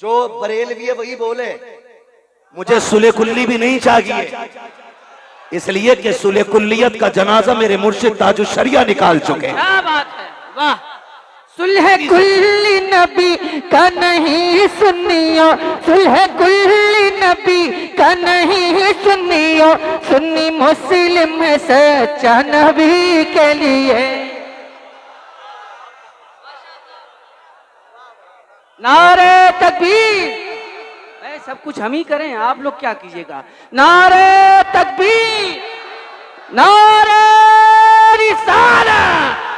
जो बरेलवी है वही बोले, मुझे सुले कुल्ली भी नहीं चाहिए, इसलिए कि सुले कुल्लियत का जनाजा मेरे मुर्शिद ताजु शरिया निकाल चुके हैं। क्या बात है, वाह। सुलह कुल्ली नबी का नहीं सुनियो, सुलह कुल्ली नबी का नहीं सुनियो, सुन्नी मुस्लिम है सच्चा नबी के लिए। नारे तकबीर। सब कुछ हम ही करें, आप लोग क्या कीजिएगा। नारे तकबीर, नारे रिसालत,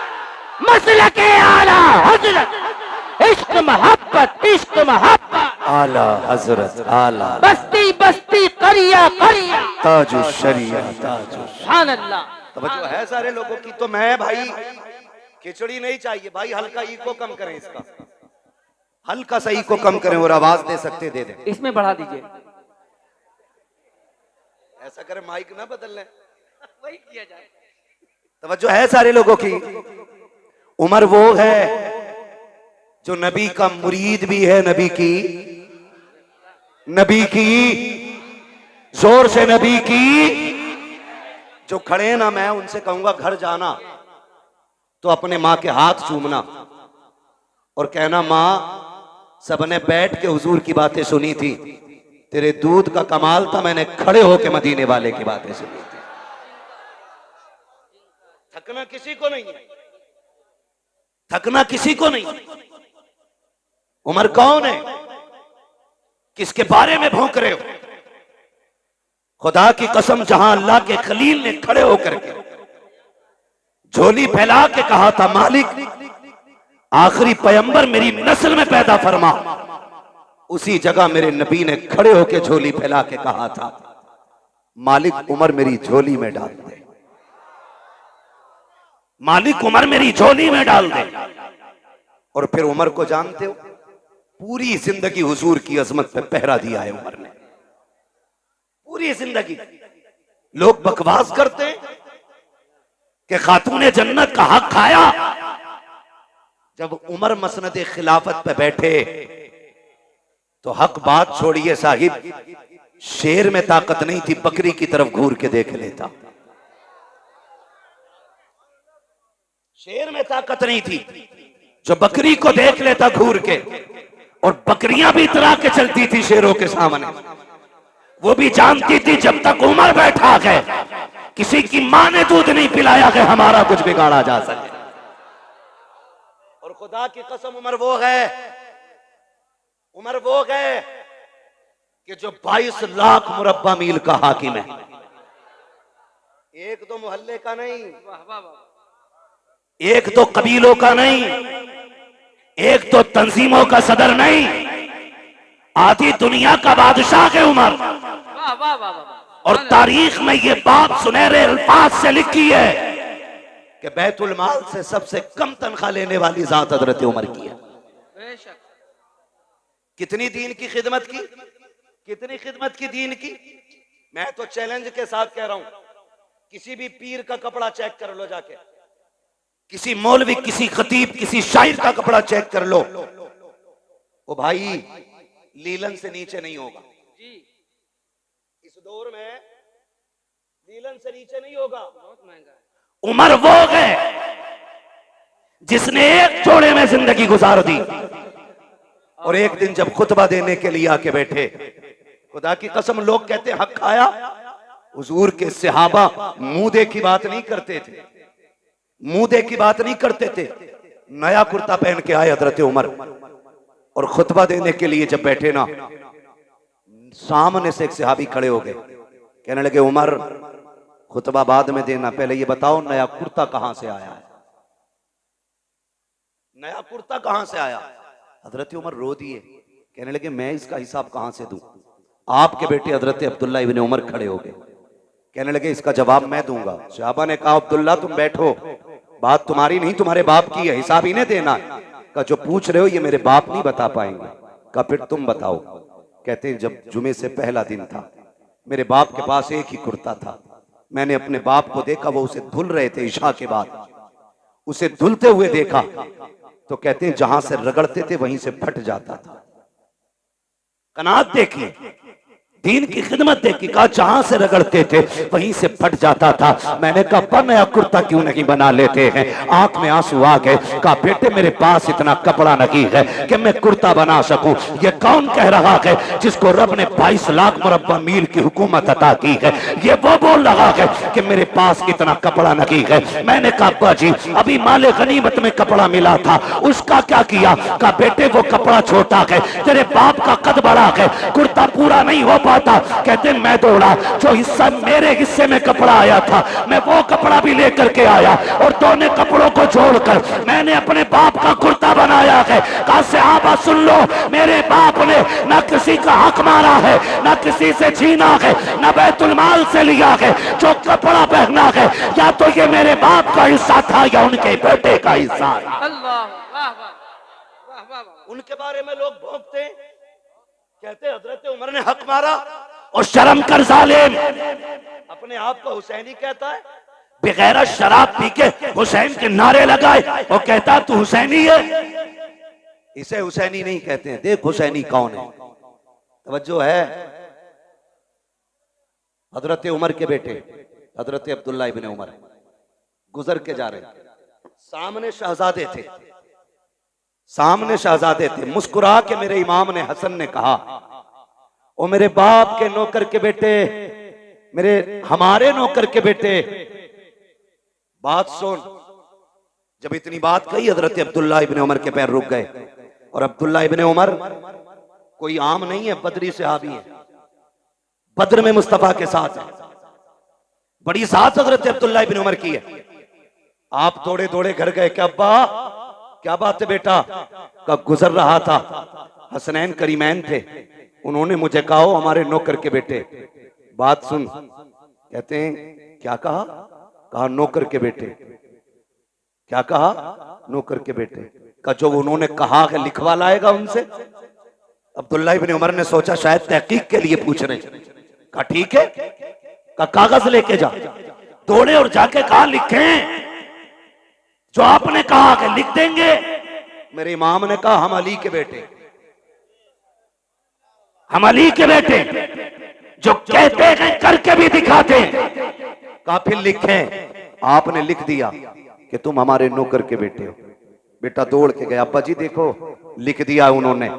मसलके आला हजरत, इश्क मोहब्बत, इश्क मोहब्बत, आला हजरत, आला बस्ती बस्ती, करिया करिया, ताजु शरिया, ताजु। सुभान अल्लाह। तवज्जो है सारे लोगों की। तो मैं भाई खिचड़ी नहीं चाहिए भाई, हल्का ई को कम करें, इसका हल्का सा ई को कम करें, और आवाज दे सकते दे दें, इसमें बढ़ा दीजिए। ऐसा करें माइक ना बदल लें, वही किया जाए। तवज्जो है सारे लोगों की। उमर वो है जो नबी का मुरीद भी है, नबी की जोर से नबी की। जो खड़े ना, मैं उनसे कहूंगा घर जाना तो अपने माँ के हाथ चूमना और कहना, माँ सबने बैठ के हुजूर की बातें सुनी थी, तेरे दूध का कमाल था, मैंने खड़े होके मदीने वाले की बातें सुनी थी। थकना किसी को नहीं है, थकना किसी को नहीं। उमर कौन है, किसके बारे में भौंक रहे हो? खुदा की कसम, जहां अल्लाह के खलील ने खड़े होकर के झोली फैला के कहा था, मालिक आखिरी पैगंबर मेरी नस्ल में पैदा फरमा, उसी जगह मेरे नबी ने खड़े होकर झोली फैला के कहा था, मालिक उमर मेरी झोली में डाल दे, मालिक उमर मेरी झोली में डाल दे। और फिर उमर को जानते हो, पूरी जिंदगी हुजूर की अजमत पे पहरा दिया है उमर ने, पूरी जिंदगी। लोग बकवास करते हैं कि खातूने जन्नत का हक खाया। जब उमर मसनद खिलाफत पे बैठे तो हक बात छोड़िए साहिब, शेर में ताकत नहीं थी, बकरी की तरफ घूर के देख लेता। शेर में ताकत नहीं थी जो बकरी को देख लेता घूर के, और बकरियां भी इतरा के चलती थी शेरों के सामने। वो भी जानती थी जब तक उमर बैठा है, किसी की मां ने दूध नहीं पिलाया कि हमारा कुछ बिगाड़ा जा सके। और खुदा की कसम, उमर वो है कि जो 22 लाख मुरब्बा मील का हाकिम है, एक तो मोहल्ले का नहीं, एक तो कबीलों का नहीं, एक तो तंजीमों का सदर नहीं, आधी दुनिया का बादशाह है उमर। और तारीख में ये बात सुनहरे अल्फाज से लिखी है कि बैतुल माल से सबसे कम तनख्वाह लेने वाली जात हजरत उमर की है। कितनी दीन की खिदमत की, कितनी खिदमत की दीन की। मैं तो चैलेंज के साथ कह रहा हूं, किसी भी पीर का कपड़ा चेक कर लो जाके, किसी मौलवी, किसी खतीब, किसी शायर का कपड़ा चेक कर लो, वो भाई लीलन से नीचे नहीं होगा। इस दौर में लीलन से नीचे नहीं होगा। बहुत महंगा। उमर वो है जिसने एक जोड़े में जिंदगी गुजार दी, और एक दिन जब खुतबा देने के लिए आके बैठे, खुदा की कसम लोग कहते हक खाया। हुजूर के सहाबा मुंह की बात नहीं करते थे, मुंह की बात नहीं करते थे। नया कुर्ता पहन के आए हजरत उमर, और खुतबा देने के लिए जब बैठे ना, सामने से एक सहाबी खड़े हो गए, कहने लगे उमर खुतबा बाद में देना, पहले ये बताओ नया कुर्ता कहां से आया है, नया कुर्ता कहां से आया। हजरत उमर रो दिए, कहने लगे मैं इसका हिसाब कहां से दूं। आपके बेटे हजरत अब्दुल्ला इब्ने उमर खड़े हो गए, कहने लगे इसका जवाब मैं दूंगा। सहाबा ने कहा अब्दुल्ला तुम बैठो, बात तुम्हारी नहीं तुम्हारे बाप की है, हिसाब इन्हें देना। का जो पूछ रहे हो ये मेरे बाप नहीं बता पाएंगे। का फिर तुम बताओ। कहते हैं जब जुमे से पहला दिन था, मेरे बाप के पास एक ही कुर्ता था, मैंने अपने बाप को देखा, वो उसे धुल रहे थे इशा के बाद, उसे धुलते हुए देखा तो कहते हैं जहां से रगड़ते थे वहीं से फट जाता था। कनात देखी, दीन की खिदमत देखी। कहा जहां से रगड़ते थे वहीं से फट जाता था। मैंने कहा अब्बा नया कुर्ता क्यों नहीं बना लेते हैं? आंख में आंसू आ गए। कहा बेटे मेरे पास इतना कपड़ा नहीं है कि मैं कुर्ता बना सकूं। ये कौन कह रहा है जिसको रब ने 22 लाख मुरब्बा मील की हुकूमत अता की है? ये वो बोल रहा है कि मेरे पास इतना कपड़ा नहीं है। मैंने कहा अब्बा जी अभी माले गनीमत में कपड़ा मिला था, उसका क्या किया? कहा बेटे वो कपड़ा छोटा है, तेरे बाप का कद बड़ा है, कुर्ता पूरा नहीं हो पाता। कहते मैं दौड़ा, जो हिस्सा मेरे हिस्से में कपड़ा आया था मैं वो कपड़ा भी लेकर के आया और दोनों कपड़ों को जोड़कर मैंने अपने बाप का कुर्ता बनाया है। कहा सहाबा सुन लो, मेरे बाप ने न किसी का हक मारा है, न किसी से छीना है, न बैतुल माल से लिया है। जो कपड़ा पहना है या तो ये मेरे बाप का हिस्सा था या उनके बेटे का हिस्सा था। उनके बारे में लोग भोंकते, कहते हजरत उमर ने हक मारा। और शर्म कर जालिम, अपने आप को हुसैनी कहता है, बगैर शराब पी के हुसैन के नारे लगाए और कहता तू हुसैनी है। इसे हुसैनी नहीं कहते हैं। देख हुसैनी कौन है, तवज्जो है। हजरत उमर के बेटे हजरत अब्दुल्ला इब्ने उमर गुजर के जा रहे, सामने शहजादे थे, सामने शहजादे थे। मुस्कुरा के मेरे इमाम ने हसन ने कहा, ओ मेरे बाप के नौकर के बेटे, मेरे हमारे नौकर के बेटे, बात सुन। जब इतनी बात कही हजरत अब्दुल्ला इब्ने उमर के पैर रुक गए। और अब्दुल्ला इब्ने उमर कोई आम नहीं है, बदरी सहाबी है, बद्र में मुस्तफा के साथ है। बड़ी साथ हजरत अब्दुल्ला इब्ने उमर की है। आप दौड़े दौड़े घर गए, क्या अब्बा क्या बात है बेटा? का गुजर रहा था, हसनैन करीमैन थे, उन्होंने मुझे कहा हमारे नौकर के बेटे। बात सुन, कहते हैं क्या कहा? कहा नौकर के बेटे। क्या कहा? नौकर के बेटे का जो उन्होंने कहा है लिखवा लाएगा उनसे। अब्दुल्ला इब्ने उमर ने सोचा शायद तहकीक के लिए पूछ रहे। कहा ठीक है, का कागज लेके जा। दौड़े और जाके कहा लिखें, जो आपने कहा कि लिख देंगे। मेरे इमाम ने कहा हम अली के बेटे, हम अली के बेटे, जो कहते हैं करके भी दिखाते हैं। कहा फिर लिखें। आपने लिख दिया कि तुम हमारे नौकर के बेटे हो। बेटा दौड़ के गया, अब्बा जी देखो लिख दिया उन्होंने।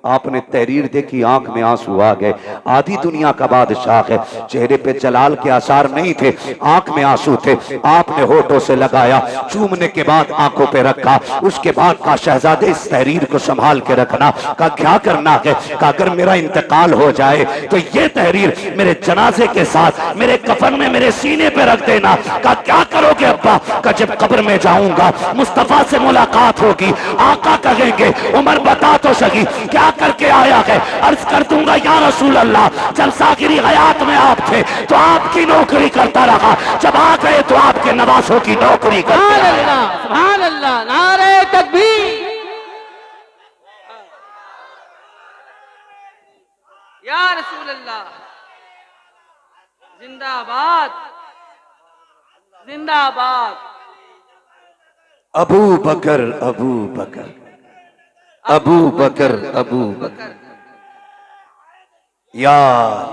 आपने तहरीर देखी, आंख में आंसू आ गए। आधी दुनिया का बादशाह है, चेहरे पे जलाल के आसार नहीं थे, आंख में आंसू थे। आपने होठों से लगाया, चूमने के बाद आंखों पे रखा। उसके बाद कहा शहजादे इस तहरीर को संभाल के रखना। कहा क्या करना है? कहा अगर मेरा इंतकाल हो जाए तो ये तहरीर मेरे जनाजे के साथ मेरे कफन में मेरे सीने पे रख देना। कहा क्या करोगे अब्बा? कहा जब कब्र में जाऊंगा मुस्तफा से मुलाकात होगी, आका कहेंगे उमर बता तो सही क्या करके आया है? अर्ज कर दूंगा या रसूल अल्लाह जब सागिरी हयात में आप थे तो आपकी नौकरी करता रहा, जब आ गए तो आपके नवासों की नौकरी करता रहा। सुभान अल्लाह, नारे तकबीर, या रसूल अल्लाह, जिंदाबाद जिंदाबाद। अबू बकर अबू बकर अबू बकर अबू बकर। यार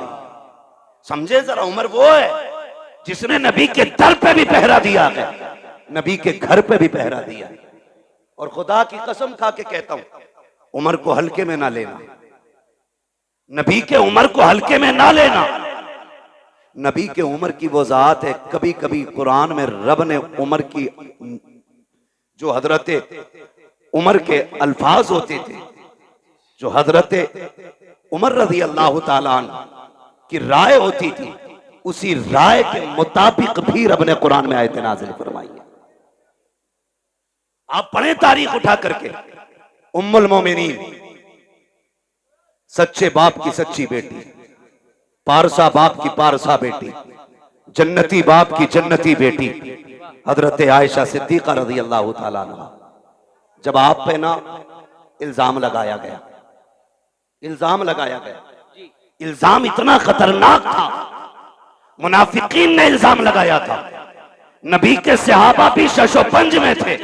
समझे जरा, उमर वो है जिसने नबी के दर पे भी पहरा दिया है, नबी के घर पे भी पहरा दिया। और खुदा की कसम खा के कहता हूं उमर को हल्के में ना लेना, नबी के उमर को हल्के में ना लेना। नबी के उमर की वो जात है, कभी कभी कुरान में रब ने उमर की जो हजरत उमर के अल्फाज होते थे, जो हजरत उमर रज़ी अल्लाह ताला अन्हु की राय होती थी, उसी राय के मुताबिक भी रब ने कुरान में आयत नाज़िल फरमाई है। आप पढ़ें तारीख उठा करके, उम्मुल मोमिनीन, सच्चे बाप की सच्ची बेटी, पारसा बाप की पारसा बेटी, जन्नती बाप की जन्नती बेटी, हजरत आयशा सिद्दीका रज़ी अल्लाह ताला अन्हा। जब आप पे ना इल्जाम लगाया गया, इल्जाम लगाया गया, इल्जाम इतना खतरनाक था, मुनाफिकीन ने इल्जाम लगाया था। नबी के सहाबा भी शशोपंज में थे,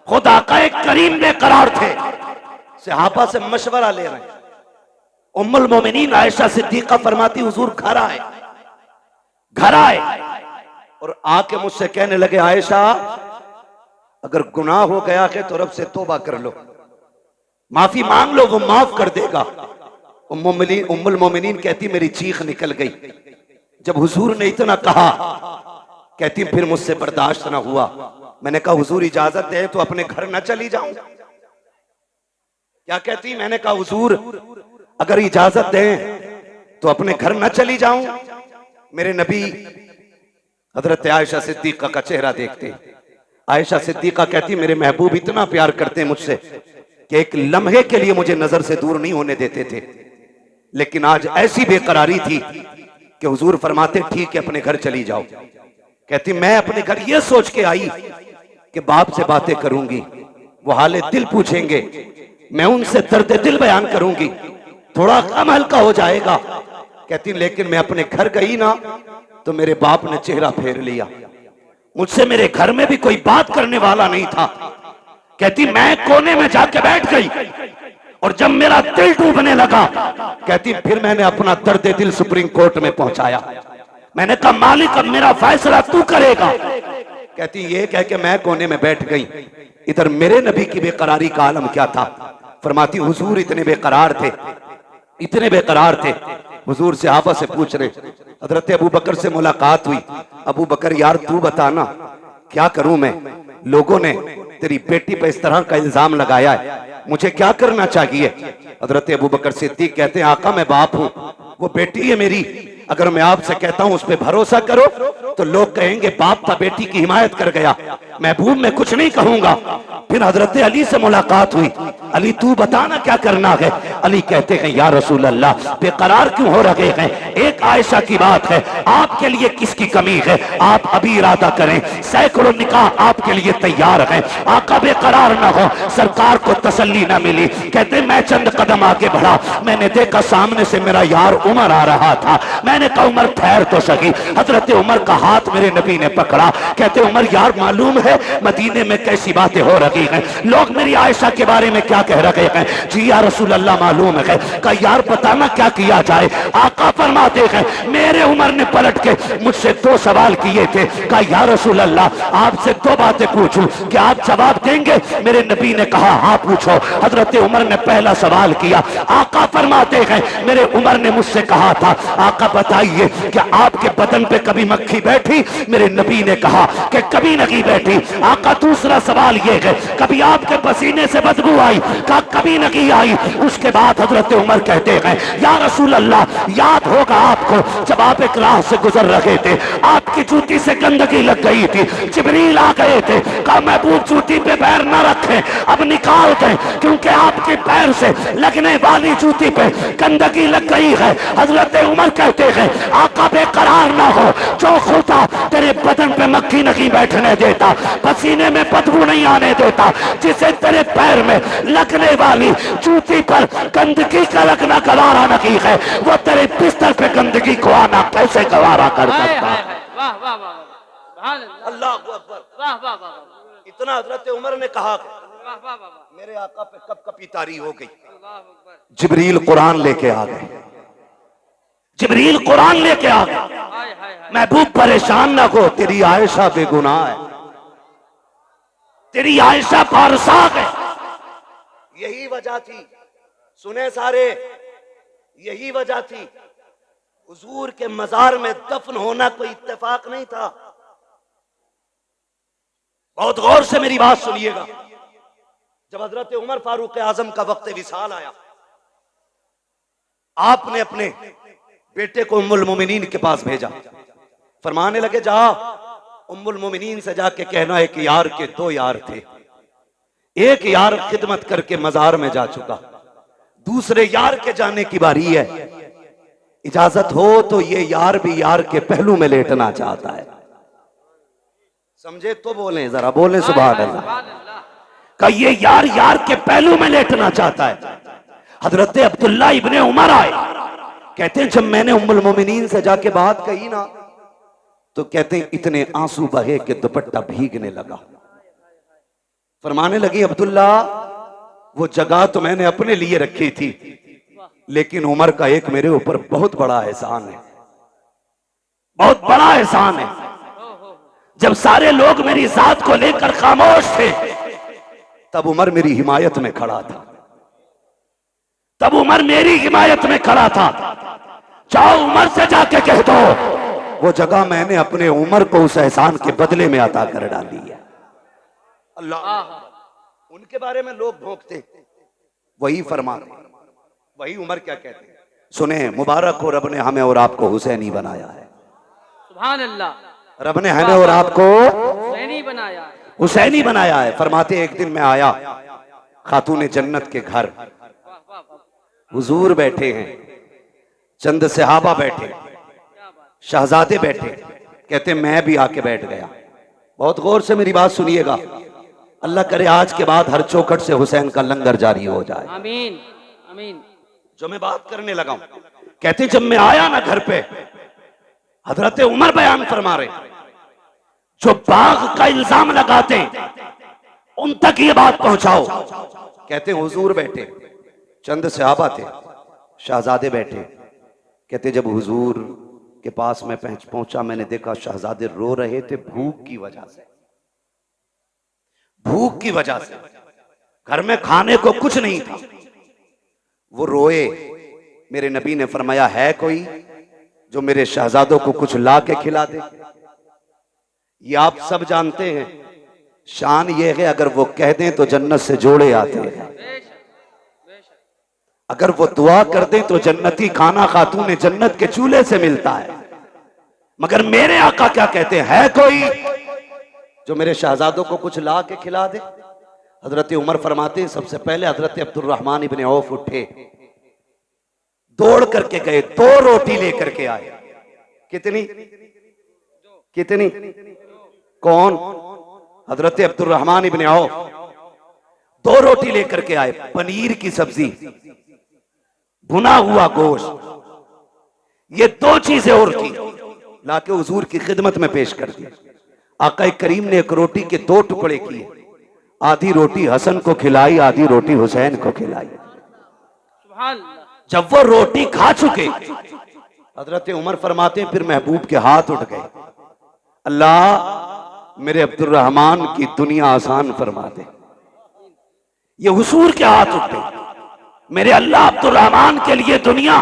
खुदा का एक करीम बेकरार थे, सहाबा से मशवरा ले रहे हैं, उम्मुल मोमिनीन आयशा सिद्दीका फरमाती हुजूर घर आए और आके मुझसे कहने लगे, आयशा अगर गुनाह हो गया है तो रब से तौबा कर लो, माफी मांग लो, वो माफ कर देगा। उम्मुल मोमिनीन कहती मेरी चीख निकल गई जब हुजूर ने इतना कहा। कहती फिर मुझसे बर्दाश्त ना हुआ, मैंने कहा हुजूर इजाजत दे तो अपने घर न चली जाऊं। क्या कहती? मैंने कहा हुजूर अगर इजाजत दें तो अपने घर न चली जाऊं। मेरे नबी हजरत आयशा सिद्दीका का चेहरा देखते, आयशा सिद्दीका कहती मेरे महबूब इतना प्यार करते मुझसे कि एक लम्हे के लिए मुझे नजर से दूर नहीं होने देते थे, लेकिन आज ऐसी बेकरारी थी कि हुजूर फरमाते ठीक है अपने घर चली जाओ। कहती मैं अपने घर ये सोच के आई कि बाप से बातें करूंगी, वो हाले दिल पूछेंगे, मैं उनसे दर्द दिल बयान करूंगी, थोड़ा कम हल्का हो जाएगा। कहती लेकिन मैं अपने घर गई ना तो मेरे बाप ने चेहरा फेर लिया, मुझसे मेरे घर में भी कोई बात करने वाला नहीं था। कहती मैं कोने में जाके बैठ गई और जब मेरा दिल डूबने लगा, कहती फिर मैंने अपना दर्द दिल सुप्रीम कोर्ट में पहुंचाया। मैंने कहा मालिक अब मेरा फैसला तू करेगा। कहती ये कह के मैं कोने में बैठ गई। इधर मेरे नबी की बेकरारी का आलम क्या था। फरमाती हुजूर इतने बेकरार थे, इतने बेकरार थे, हुजूर सहाबा से पूछ रहे। हजरत अबू बकर से मुलाकात हुई, अबू बकर यार तू बताना क्या करूं मैं, लोगों ने तेरी बेटी पे इस तरह का इल्जाम लगाया है, मुझे क्या करना चाहिए। हजरत अबू बकर सिद्दीक कहते हैं आका मैं बाप हूं, वो बेटी है मेरी, अगर मैं आपसे कहता हूं उस पर भरोसा करो तो लोग कहेंगे बाप था बेटी की हिमायत कर गया, महबूब मैं कुछ नहीं कहूंगा। फिर हजरत अली से मुलाकात हुई, अली तू बताना क्या करना है। अली कहते हैं या रसूल अल्लाह बेकरार क्यों हो रहे हैं, एक आयशा की बात है, आपके लिए किसकी कमी है, आप अभी इरादा करें, सैकड़ों निकाह आपके लिए तैयार हैं, आका बेकरार ना हो। सरकार को तसल्ली ना मिली, कहते मैं चंद कदम आगे बढ़ा, मैंने देखा सामने से मेरा यार उमर आ रहा था, मैंने कहा उमर ठहर तो सही। हजरत उमर का हाथ मेरे नबी ने पकड़ा, कहते उमर यार मालूम है मदीने में कैसी बातें हो रही हैं, लोग मेरी आयशा के बारे में क्या कह रहे हैं। जी या रसूल अल्लाह मालूम है। कहा यार बताना क्या किया जाए। आका फरमाते हैं मेरे उमर ने पलट के मुझसे दो सवाल किए थे। कहा या रसूल अल्लाह आपसे दो बातें पूछूं, क्या आप जवाब देंगे। मेरे नबी ने कहा हाँ पूछो। हजरत उमर ने पहला सवाल किया। आका फरमाते हैं मेरे उमर ने मुझसे कहा था आका बताइए क्या आपके बदन पे कभी मक्खी बैठी। मेरे नबी ने कहा कि कभी नहीं बैठी। आका दूसरा सवाल ये है कभी आपके पसीने से बदबू आई। कहा कभी नहीं आई। उसके बाद हजरत उमर कहते हैं या रसूल अल्लाह याद होगा आपको जब आप एक राह से गुजर रहे थे, आपकी जूती से गंदगी लग गई थी, जिब्रील आ गए थे, कहा महबूब जूती पे पैर न रखें, अब निकाल दें क्योंकि आपके पैर से लगने वाली जूती पे गंदगी लग गई है। हजरत उमर कहते हैं आका बेकरार ना हो, जो खुदा तेरे बदन पे मक्खी नहीं बैठने देता, पसीने में बदबू नहीं आने देता, जिसे तेरे पैर में लगने वाली जूती पर गंदगी का लगना गवारा नहीं है, वो तेरे बिस्तर पे गंदगी को आना कैसे गवारा कर सकता। वाह वाह वाह, अल्लाह अकबर, वाह वाह वाह, इतना हजरत उमर ने कहा वाह वाह वाह, मेरे आका पे कब कपी तारी हो गई। अल्लाह अकबर, जिब्रील कुरान लेके आ गए, जिब्रील कुरान लेके आ गए। हाय हाय हाय, महबूब परेशान ना हो, तेरी आयशा बेगुनाह है, तेरी आयशा पारसाक है। यही वजह थी, सुने सारे, यही वजह थी हुजूर के मजार में दफन होना कोई इत्तेफाक नहीं था। बहुत गौर से मेरी बात सुनिएगा। जब हजरत उमर फारूक आजम का वक्त विसाल आया, आपने अपने बेटे को उम्मुल मोमिनीन के पास भेजा, फरमाने लगे जा उम्मुल मोमिनीन से जाके कहना है कि यार के दो यार थे, एक यार खिदमत करके मजार में जा चुका, दूसरे यार के जाने की बारी है, इजाजत हो तो ये यार भी यार के पहलू में लेटना चाहता है। समझे तो बोले, जरा बोले सुभान अल्लाह। का ये यार यार के पहलू में लेटना चाहता है। हजरत अब्दुल्ला इब्ने उमर आए, कहते हैं जब मैंने उम्मुल मोमिनीन से जाके बात कही ना, तो कहते हैं इतने आंसू बहे कि दुपट्टा भीगने लगा। फरमाने लगी अब्दुल्ला वो जगह तो मैंने अपने लिए रखी थी, लेकिन उमर का एक मेरे ऊपर बहुत बड़ा एहसान है, बहुत बड़ा एहसान है। जब सारे लोग मेरी जात को लेकर खामोश थे, तब उमर मेरी हिमायत में खड़ा था, तब उमर मेरी हिमायत में खड़ा था। जाओ उमर से जाके कह दो, वो जगह मैंने अपने उमर को उस एहसान के बदले में अता कर डाली है। अल्लाह, उनके बारे में लोग भोंकते, वही फरमाते, वही उमर क्या कहते हैं। सुने, मुबारक हो, रब ने हमें और आपको हुसैनी बनाया है। सुभान अल्लाह, रब ने हमें और आपको हुसैनी बनाया है, हुसैनी बनाया है। फरमाते एक दिन मैं आया खातून जन्नत के घर, हुजूर बैठे हैं, चंद सहाबा बैठे, शहजादे बैठे। कहते मैं भी आके बैठ गया। बहुत गौर से मेरी बात सुनिएगा, अल्लाह करे आज के बाद हर चौखट से हुसैन का लंगर जारी हो जाए। आमीन आमीन। जो मैं बात करने लगा हूं, कहते जब मैं आया ना घर पे, हजरत उमर बयान फरमा रहे, जो बाग का इल्जाम लगाते उन तक ये बात पहुंचाओ। कहते हुजूर बैठे, चंद सहाबा थे, शहजादे बैठे। कहते जब हुजूर के पास मैं पहुंचा, मैंने देखा शहजादे रो रहे थे भूख की वजह से, भूख की वजह से। घर में खाने को कुछ नहीं था, वो रोए। मेरे नबी ने फरमाया है कोई जो मेरे शहजादों को कुछ ला के खिला दे। ये आप सब जानते हैं, शान ये है अगर वो कह दें तो जन्नत से जोड़े आते हैं, अगर वो दुआ कर दें तो जन्नती खाना खातून जन्नत के चूल्हे से मिलता है। मगर मेरे आका क्या कहते हैं, है कोई जो मेरे शहजादों को कुछ ला के खिला दे। हजरत उमर फरमाते हैं सबसे पहले हजरत अब्दुर्रहमान इब्ने औफ उठे, दौड़ करके गए, 2 रोटी लेकर के आए। कितनी कितनी? कौन? हजरत अब्दुर्रहमान इब्ने औफ 2 रोटी लेकर के आए, पनीर की सब्जी, भुना हुआ गोश्त, ये 2 चीजें और थी, लाके हुजूर की खिदमत में पेश कर दी। आका करीम ने एक रोटी के 2 टुकड़े किए, आधी रोटी हसन को खिलाई, आधी रोटी हुसैन को खिलाई। जब वो रोटी खा चुके, हजरत उमर फरमाते हैं फिर महबूब के हाथ उठ गए, अल्लाह मेरे अब्दुर्रहमान की दुनिया आसान फरमा दे। ये हुजूर के हाथ उठे, मेरे अल्लाह अब्दुर्रहमान के लिए दुनिया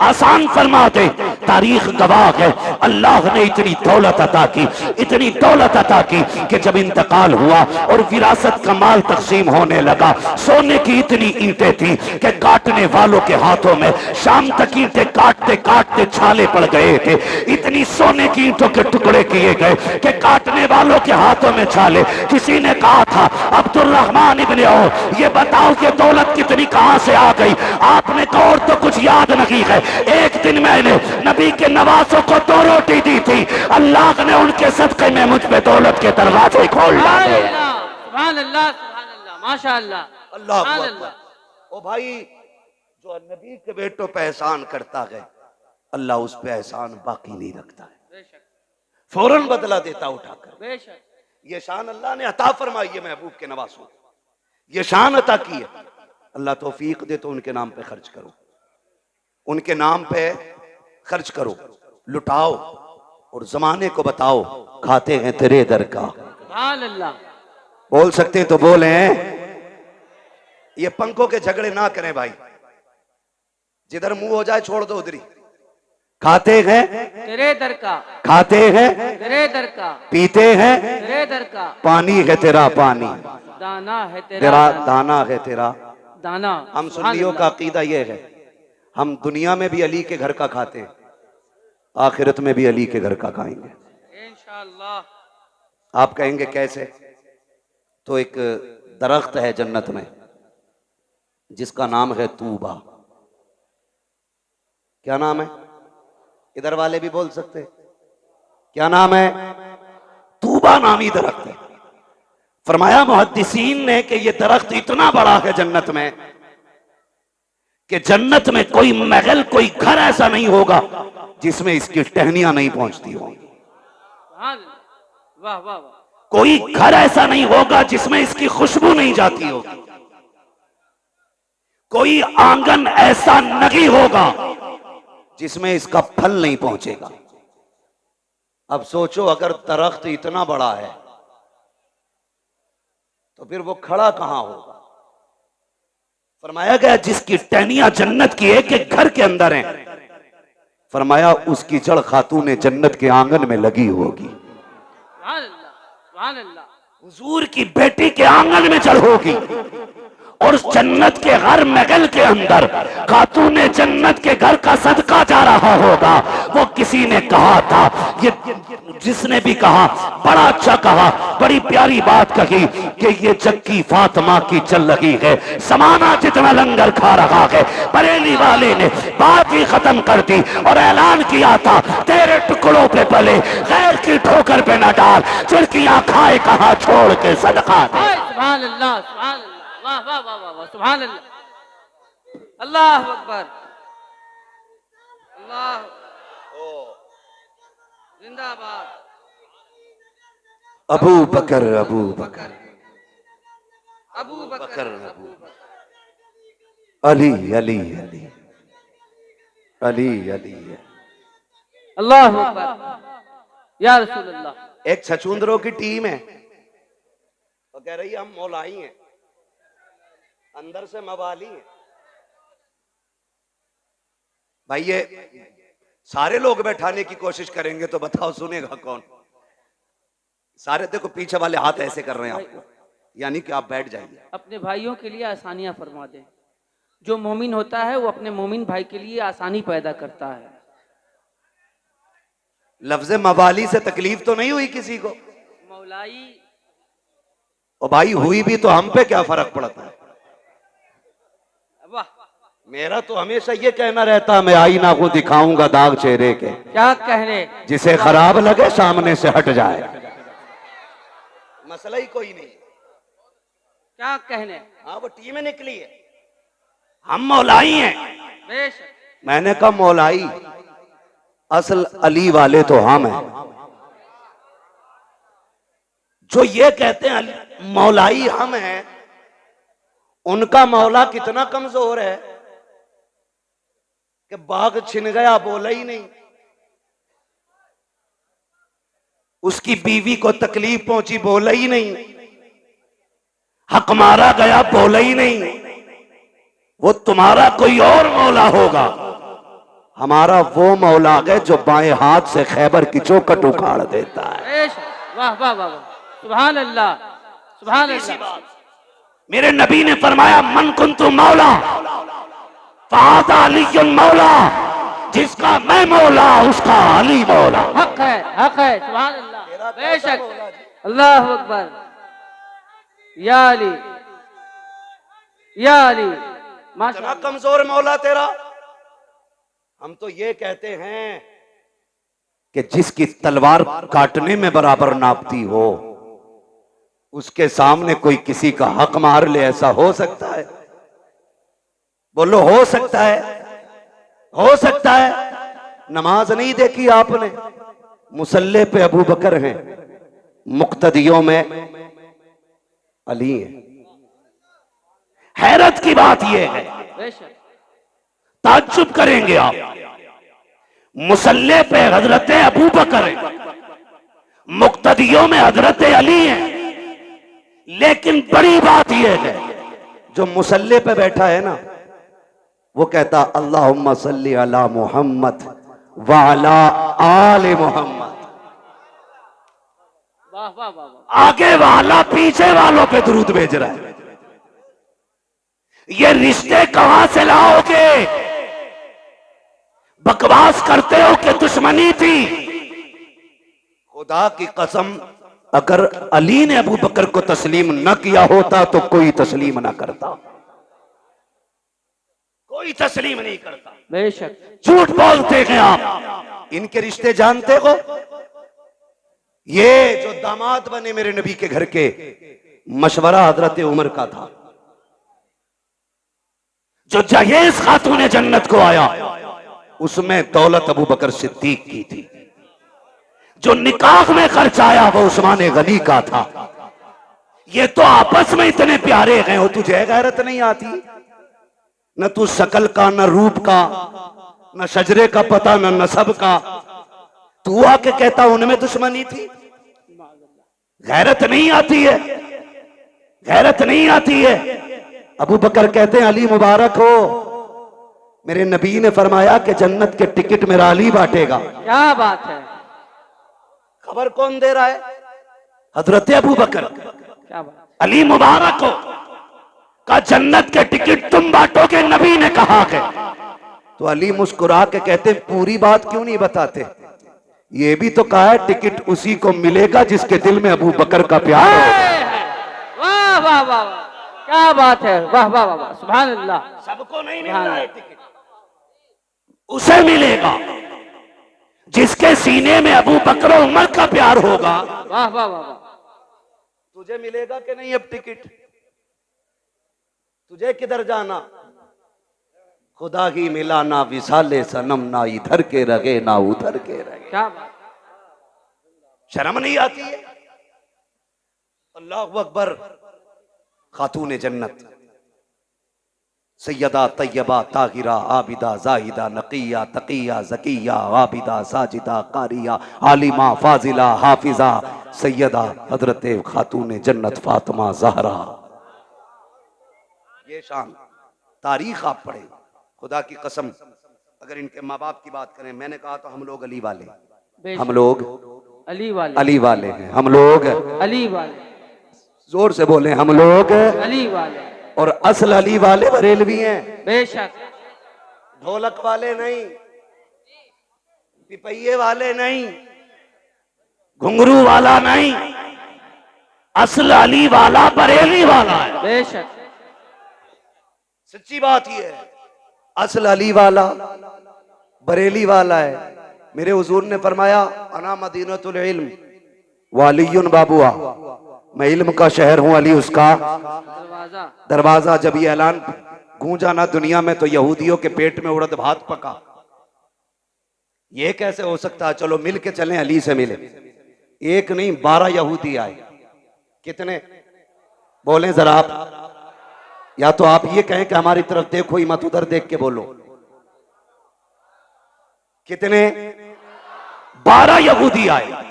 आसान फरमा दे। तारीख गवाह है, अल्लाह ने इतनी दौलत अता की, इतनी दौलत अता की कि जब इंतकाल हुआ और विरासत का माल तकसीम होने लगा, सोने की इतनी ईंटें थी कि काटने वालों के हाथों में शाम तक ईंटें काटते काटते छाले पड़ गए थे। इतनी सोने की ईंटों के टुकड़े किए गए कि काटने वालों के हाथों में छाले। किसी ने कहा था अब्दुर्रहमान इब्ने औफ, ये बताओ कि दौलत कितनी कहां से आ गई? आपने कहा और तो कुछ याद नहीं है, एक दिन मैंने नबी के नवासों को 2 रोटी दी थी, अल्लाह ने उनके सदक़े में मुझ पे दौलत के दरवाजे खोल डाले। सुभान अल्लाह, सुभान अल्लाह, माशाअल्लाह, अल्लाह अल्लाह। ओ भाई, जो नबी के बेटों पे एहसान करता है, अल्लाह उस पे एहसान बाकी नहीं रखता है, फौरन बदला देता उठाकर। ये शान अल्लाह ने अता फरमाई है महबूब के नवासों को, ये शान अता की है। अल्लाह तौफीक दे तो उनके नाम पे खर्च करो, उनके नाम पे खर्च करो, लुटाओ और जमाने को बताओ खाते हैं तेरे दर का। सुभान अल्लाह। बोल सकते हैं तो बोले। ये पंखों के झगड़े ना करें भाई, जिधर मुंह हो जाए छोड़ दो उधरी। खाते हैं तेरे दर का, खाते हैं तेरे दर का, पीते हैं तेरे दर का, पानी है तेरा पानी, दाना है तेरा दाना है तेरा दाना। हम सुन्नियों का अकीदा यह है, हम दुनिया में भी अली के घर का खाते हैं, आखिरत में भी अली के घर का खाएंगे इंशाअल्लाह। आप कहेंगे कैसे? तो एक दरख्त है जन्नत में जिसका नाम है तूबा। क्या नाम है? इधर वाले भी बोल सकते हैं, क्या नाम है? तूबा नामी दरख्त है। फरमाया मुहद्दिसीन ने कि यह दरख्त इतना बड़ा है जन्नत में कि जन्नत में कोई महल, कोई घर ऐसा नहीं होगा जिसमें इसकी टहनियां नहीं पहुंचती होंगी। वाह वाह वाह। कोई घर ऐसा नहीं होगा जिसमें इसकी खुशबू नहीं जाती होगी। कोई आंगन ऐसा नहीं होगा जिसमें इसका फल नहीं पहुंचेगा। अब सोचो, अगर दरख्त इतना बड़ा है तो फिर वो खड़ा कहां होगा? फरमाया गया जिसकी टहनियां जन्नत की एक एक घर के अंदर हैं, फरमाया उसकी जड़ खातून जन्नत के आंगन में लगी होगी। हुजूर की बेटी के आंगन में जड़ होगी और जन्नत के हर महल के अंदर खातून जन्नत के घर का सदका जा रहा होगा। वो किसी ने कहा था, ये जिसने भी कहा बड़ा अच्छा कहा, बड़ी प्यारी बात कही कि ये जक्की फातिमा की चल रही है, समाना जितना लंगर खा रहा है। बरेली वाले ने बात ही खत्म कर दी और ऐलान किया था, तेरे टुकड़ों पे पले गैर की ठोकर पे न डाल, चिड़कियां खाए कहा छोड़ के सदका दे। सुभान अल्लाह, सुभान अल्लाह, वाह वाह वाह वाह वाह, सुभान अल्लाह, अल्लाह अकबर, अल्लाह जिंदाबाद। अबू बकर अबू बकर अबू बकर अबू बकर, अली अली अली अली अली। अल्लाह अकबर, या रसूल अल्लाह। एक छछूंदरों की टीम है, वो कह रही है हम मौलाई हैं, अंदर से मवाली हैं। भाई ये सारे लोग बैठाने की कोशिश करेंगे तो बताओ सुनेगा कौन? सारे देखो पीछे वाले हाथ ऐसे कर रहे हैं आपको, यानी कि आप बैठ जाइए। अपने भाइयों के लिए आसानियां फरमा दें। जो मोमिन होता है वो अपने मोमिन भाई के लिए आसानी पैदा करता है। लफ्ज मवाली से तकलीफ तो नहीं हुई किसी को? मौलाई और भाई हुई भी तो हम पे क्या फर्क पड़ता है? वाह, मेरा तो हमेशा ये कहना रहता, मैं आईना को दिखाऊंगा दाग चेहरे के, क्या कहने, जिसे खराब लगे सामने से हट जाए, मसला ही कोई नहीं। क्या कहने। हाँ वो टीमें निकली है, हम मौलाई हैं। बेशक। मैंने कहा मौलाई, असल अली वाले तो हम हैं। जो ये कहते हैं मौलाई हम हैं, उनका मौला कितना कमजोर है कि बाघ छिन गया बोला ही नहीं, उसकी बीवी को तकलीफ पहुंची बोला ही नहीं, हक मारा गया बोला ही नहीं। वो तुम्हारा कोई और मौला होगा, हमारा वो मौला है जो बाएं हाथ से खैबर की चौखट उखाड़ देता है। वाह वाह वाह वाह, सुभान अल्लाह, सुभान अल्लाह। मेरे नबी ने फरमाया मन कुन्तु मौला फ़हाज़ा अलीयुन मौला, जिसका मैं मौला उसका अली मौला। हक है, हक है, सुभान अल्लाह, बेशक। अल्लाह अकबर, या अली, या अली, इतना कमजोर मौला तेरा। हम तो ये कहते हैं कि जिसकी तलवार काटने में बराबर नापती हो, उसके सामने कोई किसी का हक मार ले, ऐसा हो सकता है? बोलो हो सकता है? हो सकता है? नमाज नहीं देखी आपने? मुसल्ले पे अबू बकर हैं, मुक्तदियों में अली है। हैरत की बात यह है, ताज्जुब करेंगे आप, मुसल्ले पे हजरत अबू बकर है, मुक्तदियों में हजरत अली है, लेकिन बड़ी बात यह है जो मुसल्ले पे बैठा है ना, वो कहता अल्लाहुम्मा सल्ली अला मुहम्मद व अला आले मुहम्मद। वाह वाह वाह, आगे वाला पीछे वालों पे दुरूद भेज रहा है। ये रिश्ते कहां से लाओगे? बकवास करते हो कि दुश्मनी थी। खुदा की कसम, अगर अली ने अबू बकर को तस्लीम न किया होता तो कोई तस्लीम ना करता, कोई तस्लीम नहीं करता। बेशक। झूठ बोलते हैं आप। इनके रिश्ते जानते हो? ये जो दामाद बने मेरे नबी के घर के, मशवरा हजरत उमर का था। जो जहेज खातून जन्नत को आया, उसमें दौलत अबू बकर सिद्दीक की थी। जो निकाह में खर्च आया वो उस्मान गनी का था। ये तो आपस में इतने प्यारे हैं, वो तुझे गैरत नहीं आती? न तू शकल का, न रूप का, न शजरे का पता, न नसब का। तू आके कहता उनमें दुश्मनी थी। गैरत नहीं आती है, गैरत नहीं आती है। अबू बकर कहते हैं अली मुबारक हो, मेरे नबी ने फरमाया कि जन्नत के टिकट मेरा अली बांटेगा। क्या बात है, खबर कौन दे रहा है? हजरत अबू बकर। क्या बात। अली मुबारक हो का जन्नत के टिकट तुम बांटोगे, नबी ने कहा के। तो अली मुस्कुरा के कहते पूरी बात क्यों नहीं बताते? ये भी तो कहा है टिकट उसी को मिलेगा जिसके दिल में अबू बकर का प्यार हो। वाह वाह वाह वाह, क्या बात है, वाह वाह वाह, सुभान अल्लाह। सबको नहीं मिल रहा है टिकट, उसे मिलेगा जिसके सीने में अबू बकर और उमर का प्यार होगा। वाह वाह वाह। तुझे मिलेगा कि नहीं अब टिकट? तुझे किधर जाना? खुदा ही मिला ना विसाले सनम, ना इधर के रगे ना उधर के रगे। क्या बात, शर्म नहीं आती है? अल्लाहु अकबर। खातून जन्नत सैयदा तैयबा ताहिरा आबिदा जाहिदा नकिया तकिया जकिया आबिदा साजिदा कारिया आलिमा फाजिला हाफिजा सैयदा हजरत खातून जन्नत फातिमा जहरा। ये शान तारीख आप पढ़े, खुदा की कसम। अगर इनके माँ बाप की बात करें, मैंने कहा तो हम लोग अली वाले, हम लोग अली वाले, अली वाले हैं, हम लोग अली वाले, जोर से बोले हम लोग अली वाले। और असल अली वाले बरेलवी हैं, बेशक। ढोलक वाले नहीं, पिपैये वाले नहीं, घुंघरू वाला नहीं, असल अली वाला बरेली वाला है। बेशक, सच्ची बात ये है, असल अली वाला बरेली वाला है। मेरे हुजूर ने फरमाया अना मदीनतुल इल्म वालियुन बाबुआ, मैं इल्म का शहर हूं, अली उसका दरवाजा। जब ये ऐलान गूंजा ना दुनिया में, तो यहूदियों के पेट में उड़द भात पका। ये कैसे हो सकता है? चलो मिल के चलें, अली से मिले। एक नहीं 12 यहूदी आए। कितने बोले जरा आप? या तो आप ये कहें कि हमारी तरफ देखो ही मत, उधर देख के बोलो। कितने? 12 यहूदी आए।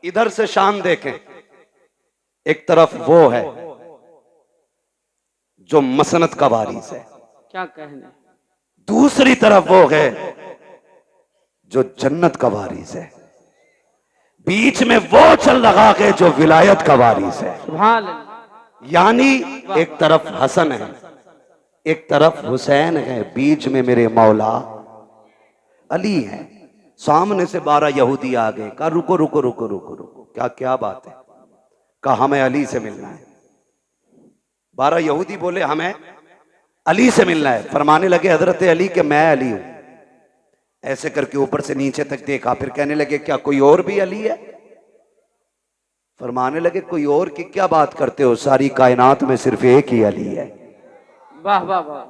इधर से शान देखें, एक तरफ वो है जो मसनत का वारिस है, क्या कहने। दूसरी तरफ वो है जो जन्नत का वारिस है, बीच में वो चल रहा है जो विलायत का वारिस है। सुभान अल्लाह। यानी एक तरफ हसन है, एक तरफ हुसैन है, बीच में मेरे मौला अली है। सामने से 12 यहूदी आ गए, कहा रुको रुको रुको रुको रुको, क्या क्या बात है? कहा हमें अली से मिलना है। 12 यहूदी बोले हमें अली से मिलना है। फरमाने लगे हजरत अली के मैं अली हूं। ऐसे करके ऊपर से नीचे तक देखा, फिर कहने लगे क्या कोई और भी अली है? फरमाने लगे कोई और की क्या बात करते हो, सारी कायनात में सिर्फ एक ही अली है। वाह वाह वाह।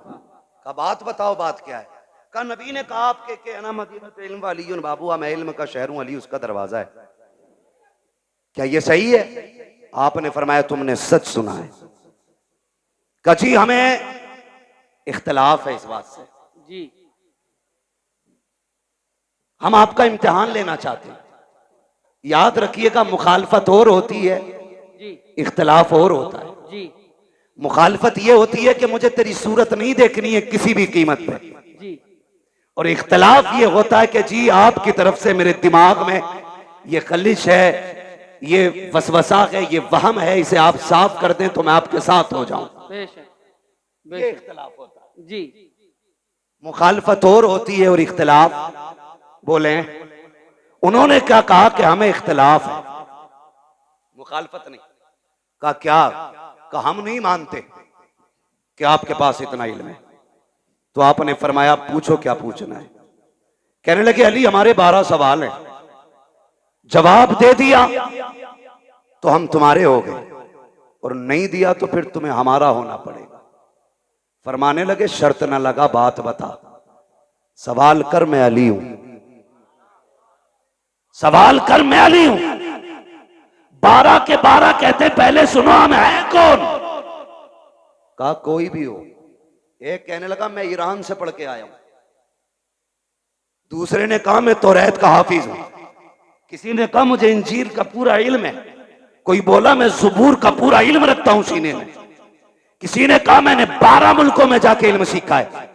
का बात बताओ, बात क्या है? का नबी ने कहा आपके के अना मदीनतुल इल्म वालियुन बाबुआ, मैं इल्म का शहर हूं, अली उसका दरवाजा है। क्या ये सही है? आपने फरमाया तुमने सच सुना है। कची हमें इख्तलाफ है इस बात से जी। हम आपका इम्तिहान लेना चाहते हैं। याद रखिएगा, मुखालफत और होती है जी, इख्तलाफ और होता है। जी मुखालफत ये होती है कि मुझे तेरी सूरत नहीं देखनी है किसी भी कीमत पे, जी, और इख्तलाफ ये होता है कि जी आपकी तरफ से मेरे दिमाग में ये खलिश है, ये वसवसा है, ये वहम है, इसे आप साफ कर दें तो मैं आपके साथ हो जाऊं। बेशक, ये इख्तलाफ होता है। जी। मुखालफत और होती है और इख्तलाफ बोले। उन्होंने क्या कहा कि हमें इख्तलाफ है, मुखालफत नहीं। कहा क्या? कहा हम नहीं मानते कि आपके पास इतना इल्म है। तो आपने फरमाया पूछो क्या पूछना है। कहने लगे अली हमारे 12 सवाल हैं, जवाब दे दिया तो हम तुम्हारे हो गए, और नहीं दिया तो फिर तुम्हें हमारा होना पड़ेगा। फरमाने लगे शर्त ना लगा, बात बता, सवाल कर मैं अली हूं, सवाल कर मैं अली हूं। 12 के 12 कहते पहले सुनो हम हैं कौन? कहा कोई भी हो, एक कहने लगा मैं ईरान से पढ़ के आया हूं, दूसरे ने कहा मैं तौरात का हाफिज हूं, किसी ने कहा मुझे इंजील का पूरा इल्म है, कोई बोला मैं ज़बूर का पूरा इल्म रखता हूं सीने में, किसी ने कहा मैंने 12 मुल्कों में जाके इल्म सीखा है।